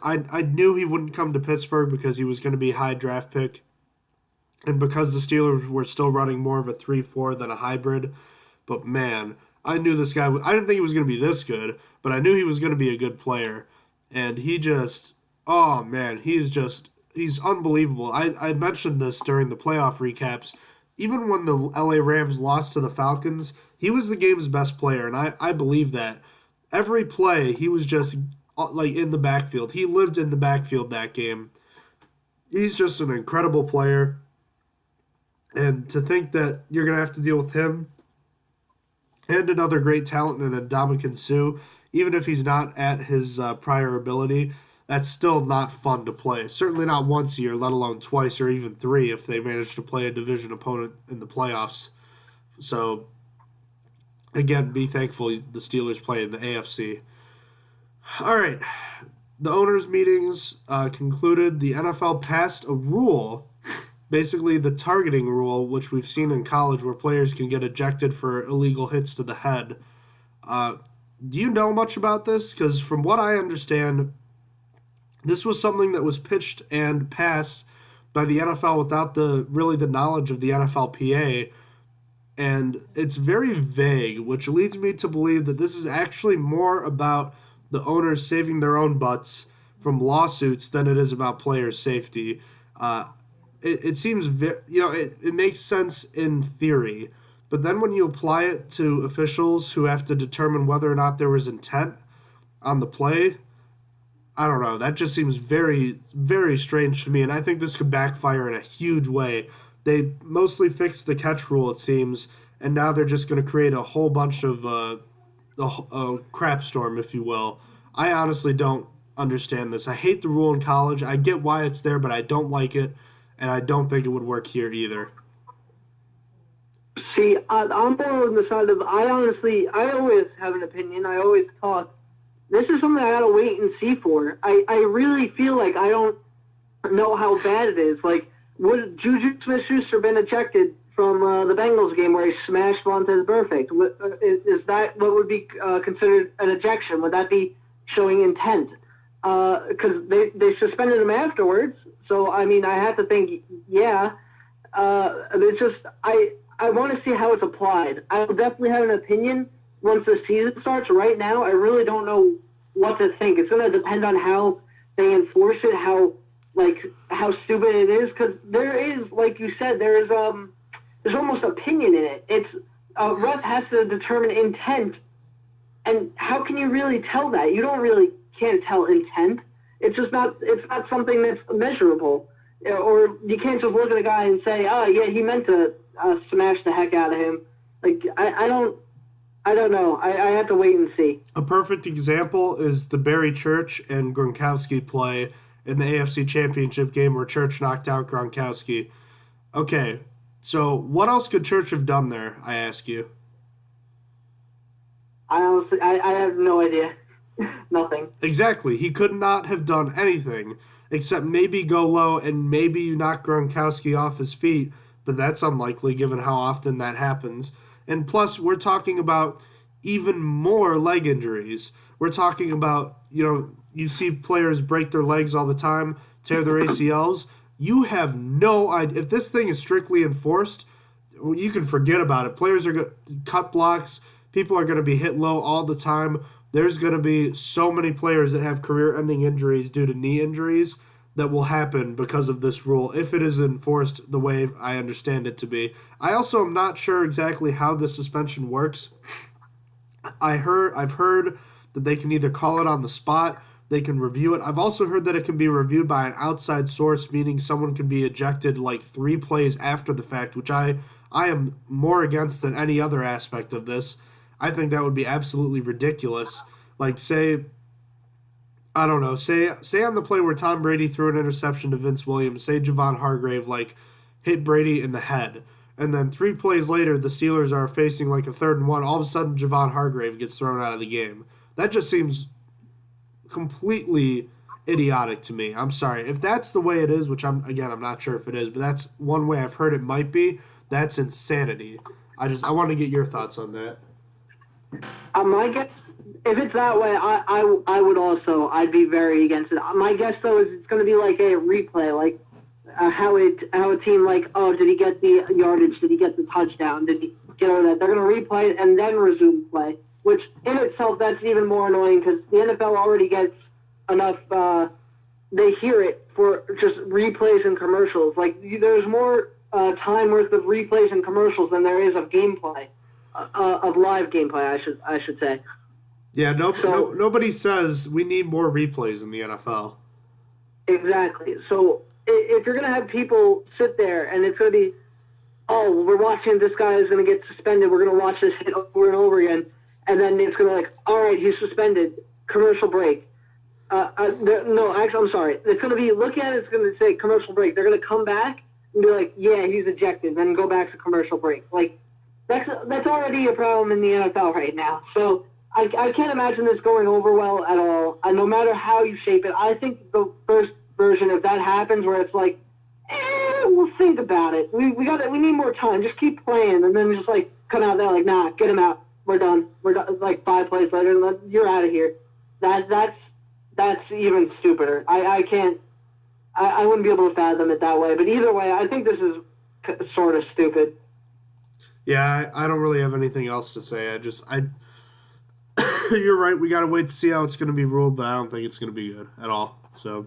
I knew he wouldn't come to Pittsburgh because he was going to be a high draft pick. And because the Steelers were still running more of a 3-4 than a hybrid. But, man, I knew this guy... I didn't think he was going to be this good, but I knew he was going to be a good player. And he just, oh man, he's unbelievable. I mentioned this during the playoff recaps. Even when the LA Rams lost to the Falcons, he was the game's best player, and I believe that. Every play, he was just like in the backfield. He lived in the backfield that game. He's just an incredible player. And to think that you're going to have to deal with him and another great talent in Ndamukong Suh, even if he's not at his prior ability, that's still not fun to play. Certainly not once a year, let alone twice or even three if they manage to play a division opponent in the playoffs. So, again, be thankful the Steelers play in the AFC. All right. The owners' meetings concluded. The NFL passed a rule, basically the targeting rule, which we've seen in college where players can get ejected for illegal hits to the head. Do you know much about this? Because from what I understand, this was something that was pitched and passed by the NFL without the knowledge of the NFLPA, and it's very vague, which leads me to believe that this is actually more about the owners saving their own butts from lawsuits than it is about player safety. It seems, it makes sense in theory, but then when you apply it to officials who have to determine whether or not there was intent on the play, I don't know. That just seems very, very strange to me, and I think this could backfire in a huge way. They mostly fixed the catch rule, it seems, and now they're just going to create a whole bunch of a crap storm, if you will. I honestly don't understand this. I hate the rule in college. I get why it's there, but I don't like it, and I don't think it would work here either. See, I'm more on the side of, I always have an opinion. I always talk. This is something I gotta wait and see for. I really feel like I don't know how bad it is. Like, would Juju Smith-Schuster been ejected from the Bengals game where he smashed Vontaze Burfict? Is that what would be considered an ejection? Would that be showing intent? Because they suspended him afterwards. So, I mean, I have to think, yeah. It's just, I want to see how it's applied. I will definitely have an opinion once the season starts. Right now, I really don't know what to think. It's going to depend on how they enforce it, how stupid it is, because there is, like you said, there's almost opinion in it. It's ref has to determine intent, and how can you really tell that? You can't tell intent. It's not something that's measurable, or you can't just look at a guy and say, oh yeah, he meant to smash the heck out of him. Like I don't know. I have to wait and see. A perfect example is the Barry Church and Gronkowski play in the AFC Championship game where Church knocked out Gronkowski. Okay, so what else could Church have done there, I ask you? I honestly, I have no idea. Nothing. Exactly. He could not have done anything except maybe go low and maybe you knock Gronkowski off his feet, but that's unlikely given how often that happens. And plus, we're talking about even more leg injuries. We're talking about, you see players break their legs all the time, tear their ACLs. You have no idea. If this thing is strictly enforced, you can forget about it. Players are going to cut blocks. People are going to be hit low all the time. There's going to be so many players that have career-ending injuries due to knee injuries that will happen because of this rule, if it is enforced the way I understand it to be. I also am not sure exactly how the suspension works. I've heard that they can either call it on the spot, they can review it. I've also heard that it can be reviewed by an outside source, meaning someone can be ejected like 3 plays after the fact, which I am more against than any other aspect of this. I think that would be absolutely ridiculous. Like, say on the play where Tom Brady threw an interception to Vince Williams, say Javon Hargrave, hit Brady in the head, and then 3 plays later, the Steelers are facing a 3rd and 1, all of a sudden Javon Hargrave gets thrown out of the game. That just seems completely idiotic to me. I'm sorry. If that's the way it is, which I'm not sure if it is, but that's one way I've heard it might be, that's insanity. I want to get your thoughts on that. My guess, if it's that way, I would also, I'd be very against it. My guess, though, is it's going to be like a replay, how a team, did he get the yardage? Did he get the touchdown? Did he get all that? They're going to replay it and then resume play, which in itself, that's even more annoying because the NFL already gets enough. They hear it for just replays and commercials. Like there's more time worth of replays and commercials than there is of gameplay, of live gameplay. I should say. Yeah, nobody says we need more replays in the NFL. Exactly. So if you're going to have people sit there and it's going to be, oh, we're watching this guy is going to get suspended, we're going to watch this hit over and over again, and then it's going to like, all right, he's suspended, commercial break. No, actually, I'm sorry. It's going to be, look at it, it's going to say commercial break. They're going to come back and be like, yeah, he's ejected, then go back to commercial break. Like, that's already a problem in the NFL right now. So I can't imagine this going over well at all. No matter how you shape it, I think the first version, if that happens, where it's like, we'll think about it. We need more time. Just keep playing, and then just like come out there like, nah, get him out. We're done. Like 5 plays later, you're out of here. That's even stupider. I can't. I wouldn't be able to fathom it that way. But either way, I think this is sort of stupid. Yeah, I don't really have anything else to say. You're right. We got to wait to see how it's going to be ruled, but I don't think it's going to be good at all. So,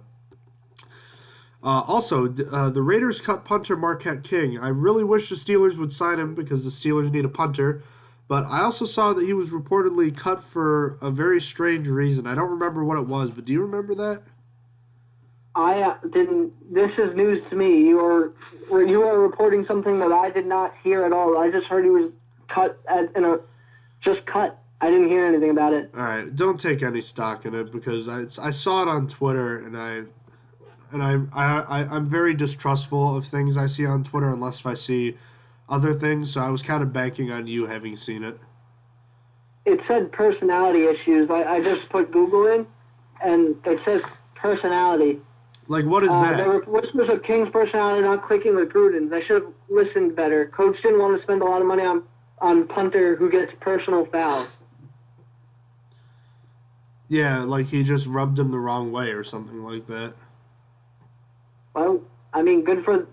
also, the Raiders cut punter Marquette King. I really wish the Steelers would sign him because the Steelers need a punter, but I also saw that he was reportedly cut for a very strange reason. I don't remember what it was, but do you remember that? I didn't. This is news to me. You are reporting something that I did not hear at all. I just heard he was cut just cut. I didn't hear anything about it. All right, don't take any stock in it because I saw it on Twitter and I'm very distrustful of things I see on Twitter unless I see other things. So I was kind of banking on you having seen it. It said personality issues. I just put Google in, and it says personality. Like, what is that? There were whispers of King's personality not clicking with Gruden's. I should have listened better. Coach didn't want to spend a lot of money on punter who gets personal fouls. Yeah, like he just rubbed him the wrong way or something like that. Well, I mean, good for...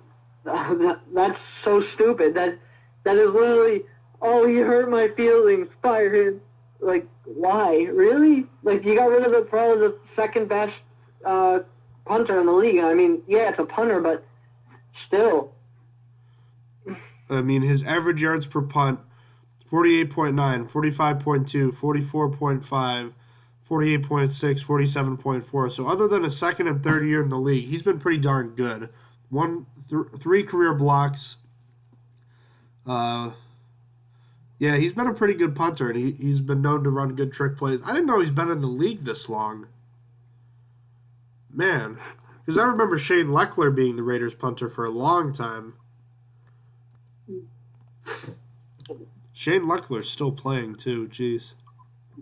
that's so stupid. That is literally, oh, he hurt my feelings, fire him. Like, why? Really? Like, you got rid of probably the second best punter in the league. I mean, yeah, it's a punter, but still. I mean, his average yards per punt, 48.9, 45.2, 44.5, 48.6, 47.4. So other than his second and third year in the league, he's been pretty darn good. 3 career blocks. Yeah, he's been a pretty good punter, and he's been known to run good trick plays. I didn't know he's been in the league this long. Man, because I remember Shane Leckler being the Raiders punter for a long time. Shane Leckler's still playing, too. Jeez.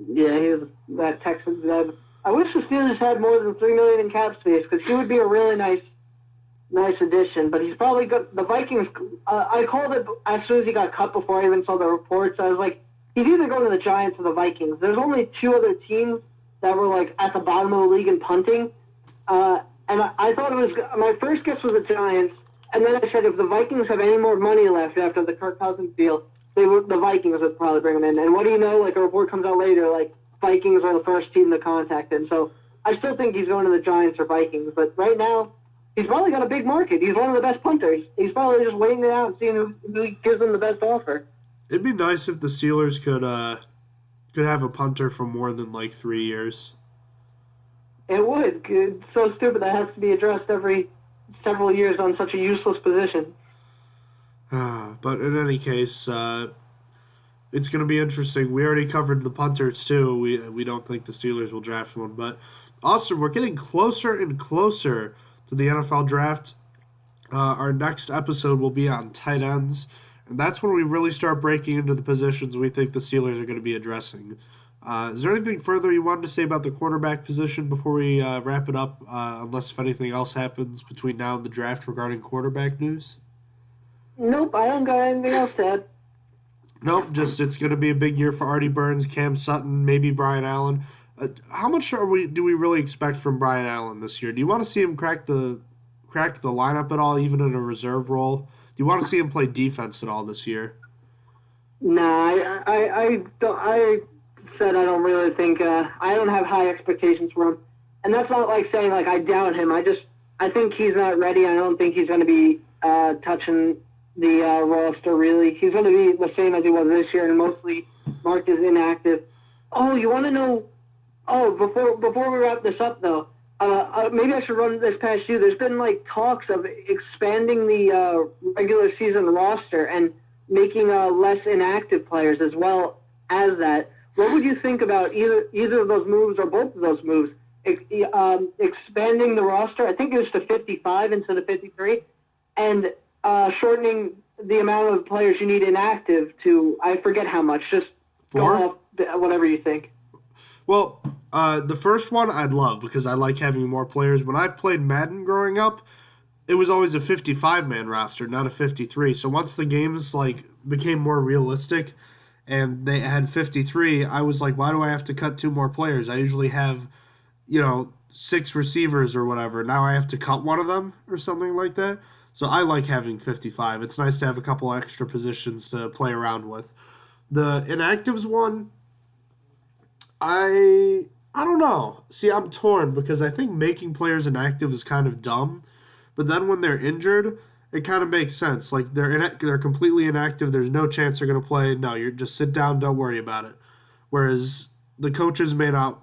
Yeah, he's that Texans guy. I wish the Steelers had more than $3 million in cap space because he would be a really nice addition. But he's probably got the Vikings. I called it as soon as he got cut before I even saw the reports. I was like, he's either going to the Giants or the Vikings. There's only 2 other teams that were like at the bottom of the league in punting, and I thought it was my first guess was the Giants, and then I said if the Vikings have any more money left after the Kirk Cousins deal, the Vikings would probably bring him in. And what do you know? Like a report comes out later, like Vikings are the first team to contact him. So I still think he's going to the Giants or Vikings. But right now, he's probably got a big market. He's one of the best punters. He's probably just waiting it out and seeing who gives him the best offer. It'd be nice if the Steelers could have a punter for more than like 3 years. It would. It's so stupid that has to be addressed every several years on such a useless position. But in any case, it's going to be interesting. We already covered the punters, too. We don't think the Steelers will draft one. But, Austin, we're getting closer and closer to the NFL draft. Our next episode will be on tight ends. And that's when we really start breaking into the positions we think the Steelers are going to be addressing. Is there anything further you wanted to say about the cornerback position before we wrap it up, unless if anything else happens between now and the draft regarding quarterback news? Nope, I don't got anything else to add. Nope, just it's going to be a big year for Artie Burns, Cam Sutton, maybe Brian Allen. How much do we really expect from Brian Allen this year? Do you want to see him crack the lineup at all, even in a reserve role? Do you want to see him play defense at all this year? Nah, I don't. I said I don't really think I don't have high expectations for him. and that's not like saying like I doubt him. I think he's not ready. I don't think he's going to be touching the roster really. He's going to be the same as he was this year and mostly marked as inactive. Oh, you want to know? Oh, before we wrap this up though, maybe I should run this past you. There's been like talks of expanding the regular season roster and making less inactive players as well as that. What would you think about either of those moves or both of those moves? Expanding the roster, I think it was to 55 instead of 53, and shortening the amount of players you need inactive to, I forget how much, just 4? go off whatever you think. Well, the first one I'd love because I like having more players. When I played Madden growing up, it was always a 55-man roster, not a 53. So once the games like became more realistic and they had 53, I was like, why do I have to cut 2 more players? I usually have, 6 receivers or whatever. Now I have to cut one of them or something like that. So I like having 55. It's nice to have a couple extra positions to play around with. The inactives one, I don't know. See, I'm torn because I think making players inactive is kind of dumb. But then when they're injured, it kind of makes sense. Like they're completely inactive. There's no chance they're going to play. No, you just sit down. Don't worry about it. Whereas the coaches may not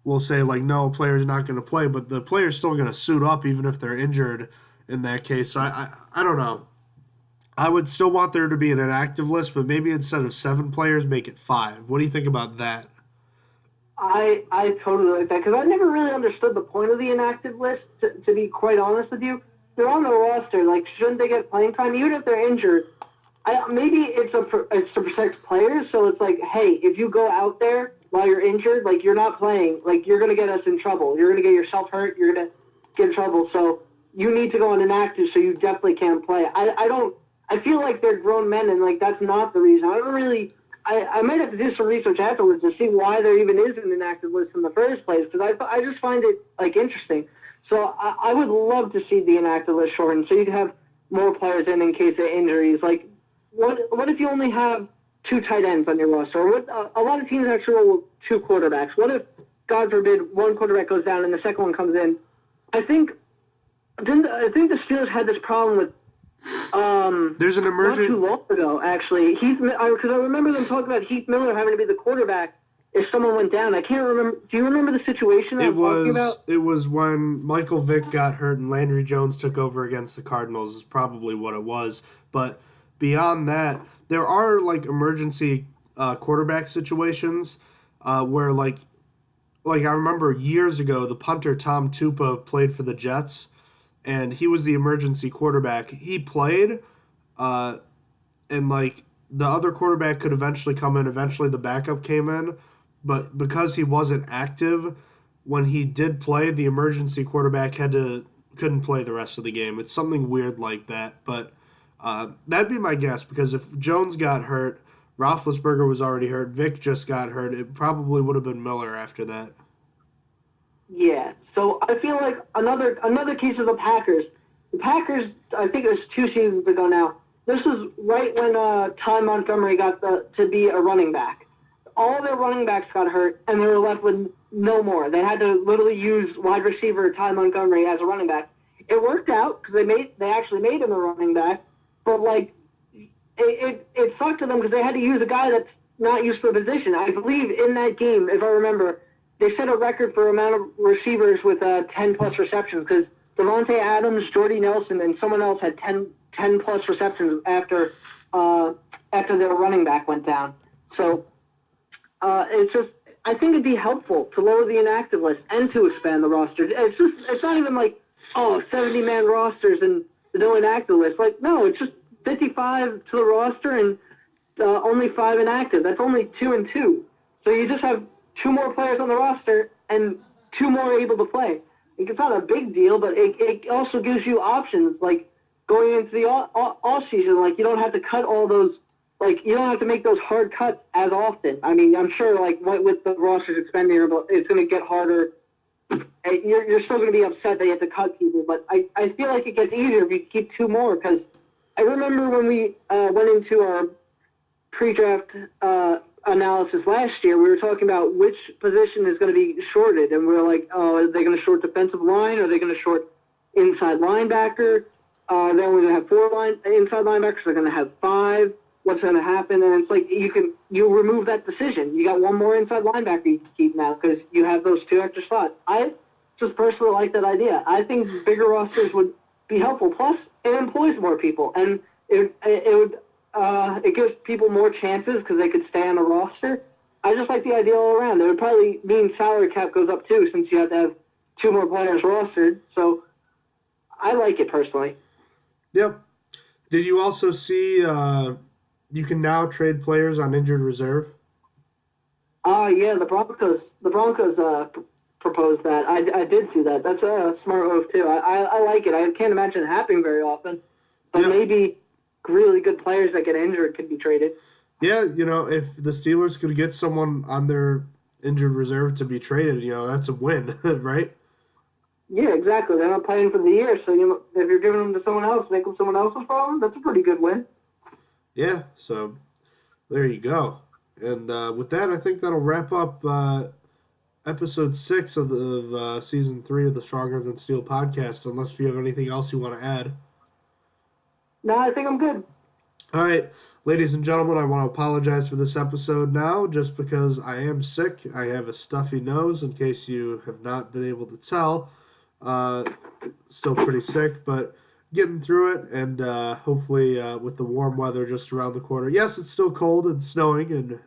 will say like, no, player's not going to play, but the player's still going to suit up even if they're injured in that case. So I don't know. I would still want there to be an inactive list, but maybe instead of 7 players, make it 5. What do you think about that? I totally like that because I never really understood the point of the inactive list, to be quite honest with you. They're on the roster. Like, shouldn't they get playing time? Even if they're injured, maybe it's to protect players. So it's like, hey, if you go out there while you're injured, like you're not playing, like you're going to get us in trouble. You're going to get yourself hurt. You're going to get in trouble. So you need to go on inactive so you definitely can't play. I feel like they're grown men, and like that's not the reason. I might have to do some research afterwards to see why there even is an inactive list in the first place, because I just find it like interesting. So I would love to see the inactive list shortened so you can have more players in case of injuries. Like, what if you only have 2 tight ends on your roster? Or a lot of teams actually roll with 2 quarterbacks. What if, God forbid, one quarterback goes down and the second one comes in? I think the Steelers had this problem with. There's an emergent. Not too long ago, actually. Because I remember them talking about Heath Miller having to be the quarterback if someone went down. I can't remember. Do you remember the situation that I'm talking about? It was when Michael Vick got hurt and Landry Jones took over against the Cardinals is probably what it was. But beyond that, there are like emergency quarterback situations where like I remember years ago the punter Tom Tupa played for the Jets. And he was the emergency quarterback. He played, and like the other quarterback could eventually come in. Eventually, the backup came in, but because he wasn't active when he did play, the emergency quarterback couldn't play the rest of the game. It's something weird like that. But that'd be my guess because if Jones got hurt, Roethlisberger was already hurt. Vic just got hurt. It probably would have been Miller after that. Yeah, so I feel like another case of the Packers. The Packers, I think it was 2 seasons ago now. This was right when Ty Montgomery got to be a running back. All their running backs got hurt, and they were left with no more. They had to literally use wide receiver Ty Montgomery as a running back. It worked out because they actually made him a running back, but like it sucked to them because they had to use a guy that's not used to the position. I believe in that game, if I remember, they set a record for amount of receivers with 10-plus receptions because Devontae Adams, Jordy Nelson, and someone else had 10-plus receptions after their running back went down. So it's just I think it'd be helpful to lower the inactive list and to expand the roster. It's not even like 70-man rosters and no inactive list. Like no, it's just 55 to the roster and only 5 inactive. That's only 2 and 2. So you just have 2 more players on the roster and 2 more able to play. Like, it's not a big deal, but it also gives you options, like going into the all season. Like, you don't have to cut all those, like, you don't have to make those hard cuts as often. I mean, I'm sure, like, with the rosters expanding, it's going to get harder. You're still going to be upset that you have to cut people, but I feel like it gets easier if you keep 2 more, because I remember when we went into our pre-draft analysis last year, we were talking about which position is going to be shorted, and we were like, oh, are they going to short defensive line? Are they going to short inside linebacker? Then we're going to have 4 inside linebackers. They're going to have 5. What's going to happen? And it's like you remove that decision. You got 1 more inside linebacker you can keep now because you have those 2 extra slots. I just personally like that idea. I think bigger rosters would be helpful. Plus, it employs more people, and it gives people more chances because they could stay on the roster. I just like the idea all around. It would probably mean salary cap goes up too, since you have to have 2 more players rostered. So I like it personally. Yep. Did you also see you can now trade players on injured reserve? Yeah, the Broncos proposed that. I did see that. That's a smart move too. I like it. I can't imagine it happening very often, but maybe really good players that get injured could be traded. Yeah, if the Steelers could get someone on their injured reserve to be traded, that's a win, right? Yeah, exactly. They're not playing for the year, so if you're giving them to someone else, make them someone else's problem, that's a pretty good win. Yeah, so there you go. And with that, I think that'll wrap up episode 6 of season 3 of the Stronger Than Steel podcast, unless you have anything else you want to add. No, I think I'm good. All right, ladies and gentlemen, I want to apologize for this episode now, just because I am sick. I have a stuffy nose, in case you have not been able to tell. Still pretty sick, but getting through it, and hopefully with the warm weather just around the corner. Yes, it's still cold and snowing in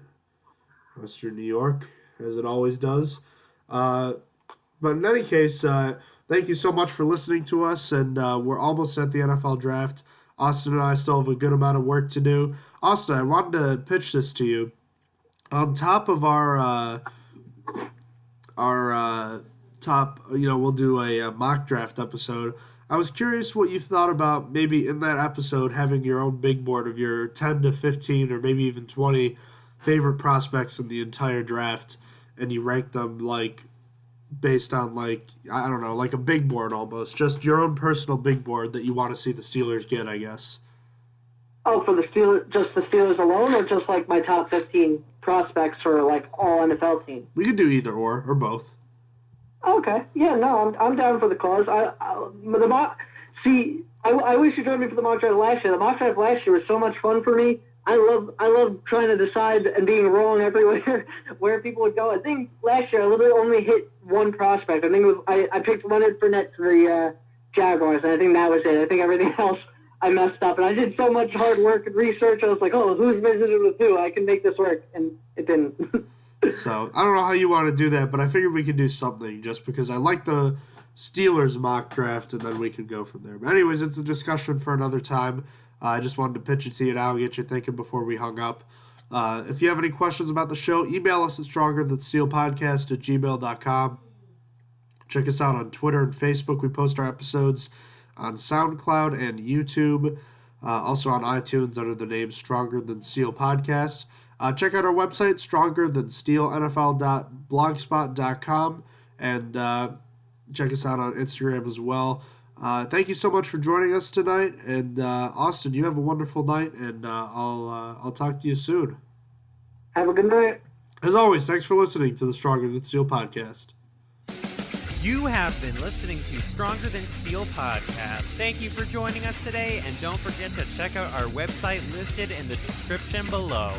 Western New York, as it always does. But in any case, thank you so much for listening to us, and we're almost at the NFL draft. Austin and I still have a good amount of work to do. Austin, I wanted to pitch this to you. On top of our top, we'll do a mock draft episode. I was curious what you thought about maybe in that episode having your own big board of your 10 to 15 or maybe even 20 favorite prospects in the entire draft, and you rank them based on like a big board almost, just your own personal big board that you want to see the Steelers get, I guess. Oh, for the Steelers, just the Steelers alone, or just like my top 15 prospects for like all NFL teams? We could do either or both. Okay, yeah, no, I'm down for the cause. I wish you joined me for the mock draft last year. The mock draft last year was so much fun for me. I love trying to decide and being wrong everywhere where people would go. I think last year I literally only hit 1 prospect. I think it was I picked Leonard Fournette for the Jaguars, and I think that was it. I think everything else I messed up, and I did so much hard work and research. I was like, oh, who's visited with who? I can make this work, and it didn't. So I don't know how you want to do that, but I figured we could do something just because I like the Steelers mock draft, and then we could go from there. But anyways, it's a discussion for another time. I just wanted to pitch it to you now, get you thinking before we hung up. If you have any questions about the show, email us at strongerthansteelpodcast@gmail.com. Check us out on Twitter and Facebook. We post our episodes on SoundCloud and YouTube. Also on iTunes under the name Stronger Than Steel Podcast. Check out our website, strongerthansteel.blogspot.com, and check us out on Instagram as well. Thank you so much for joining us tonight, and Austin, you have a wonderful night, and I'll talk to you soon. Have a good night. As always, thanks for listening to the Stronger Than Steel podcast. You have been listening to Stronger Than Steel podcast. Thank you for joining us today, and don't forget to check out our website listed in the description below.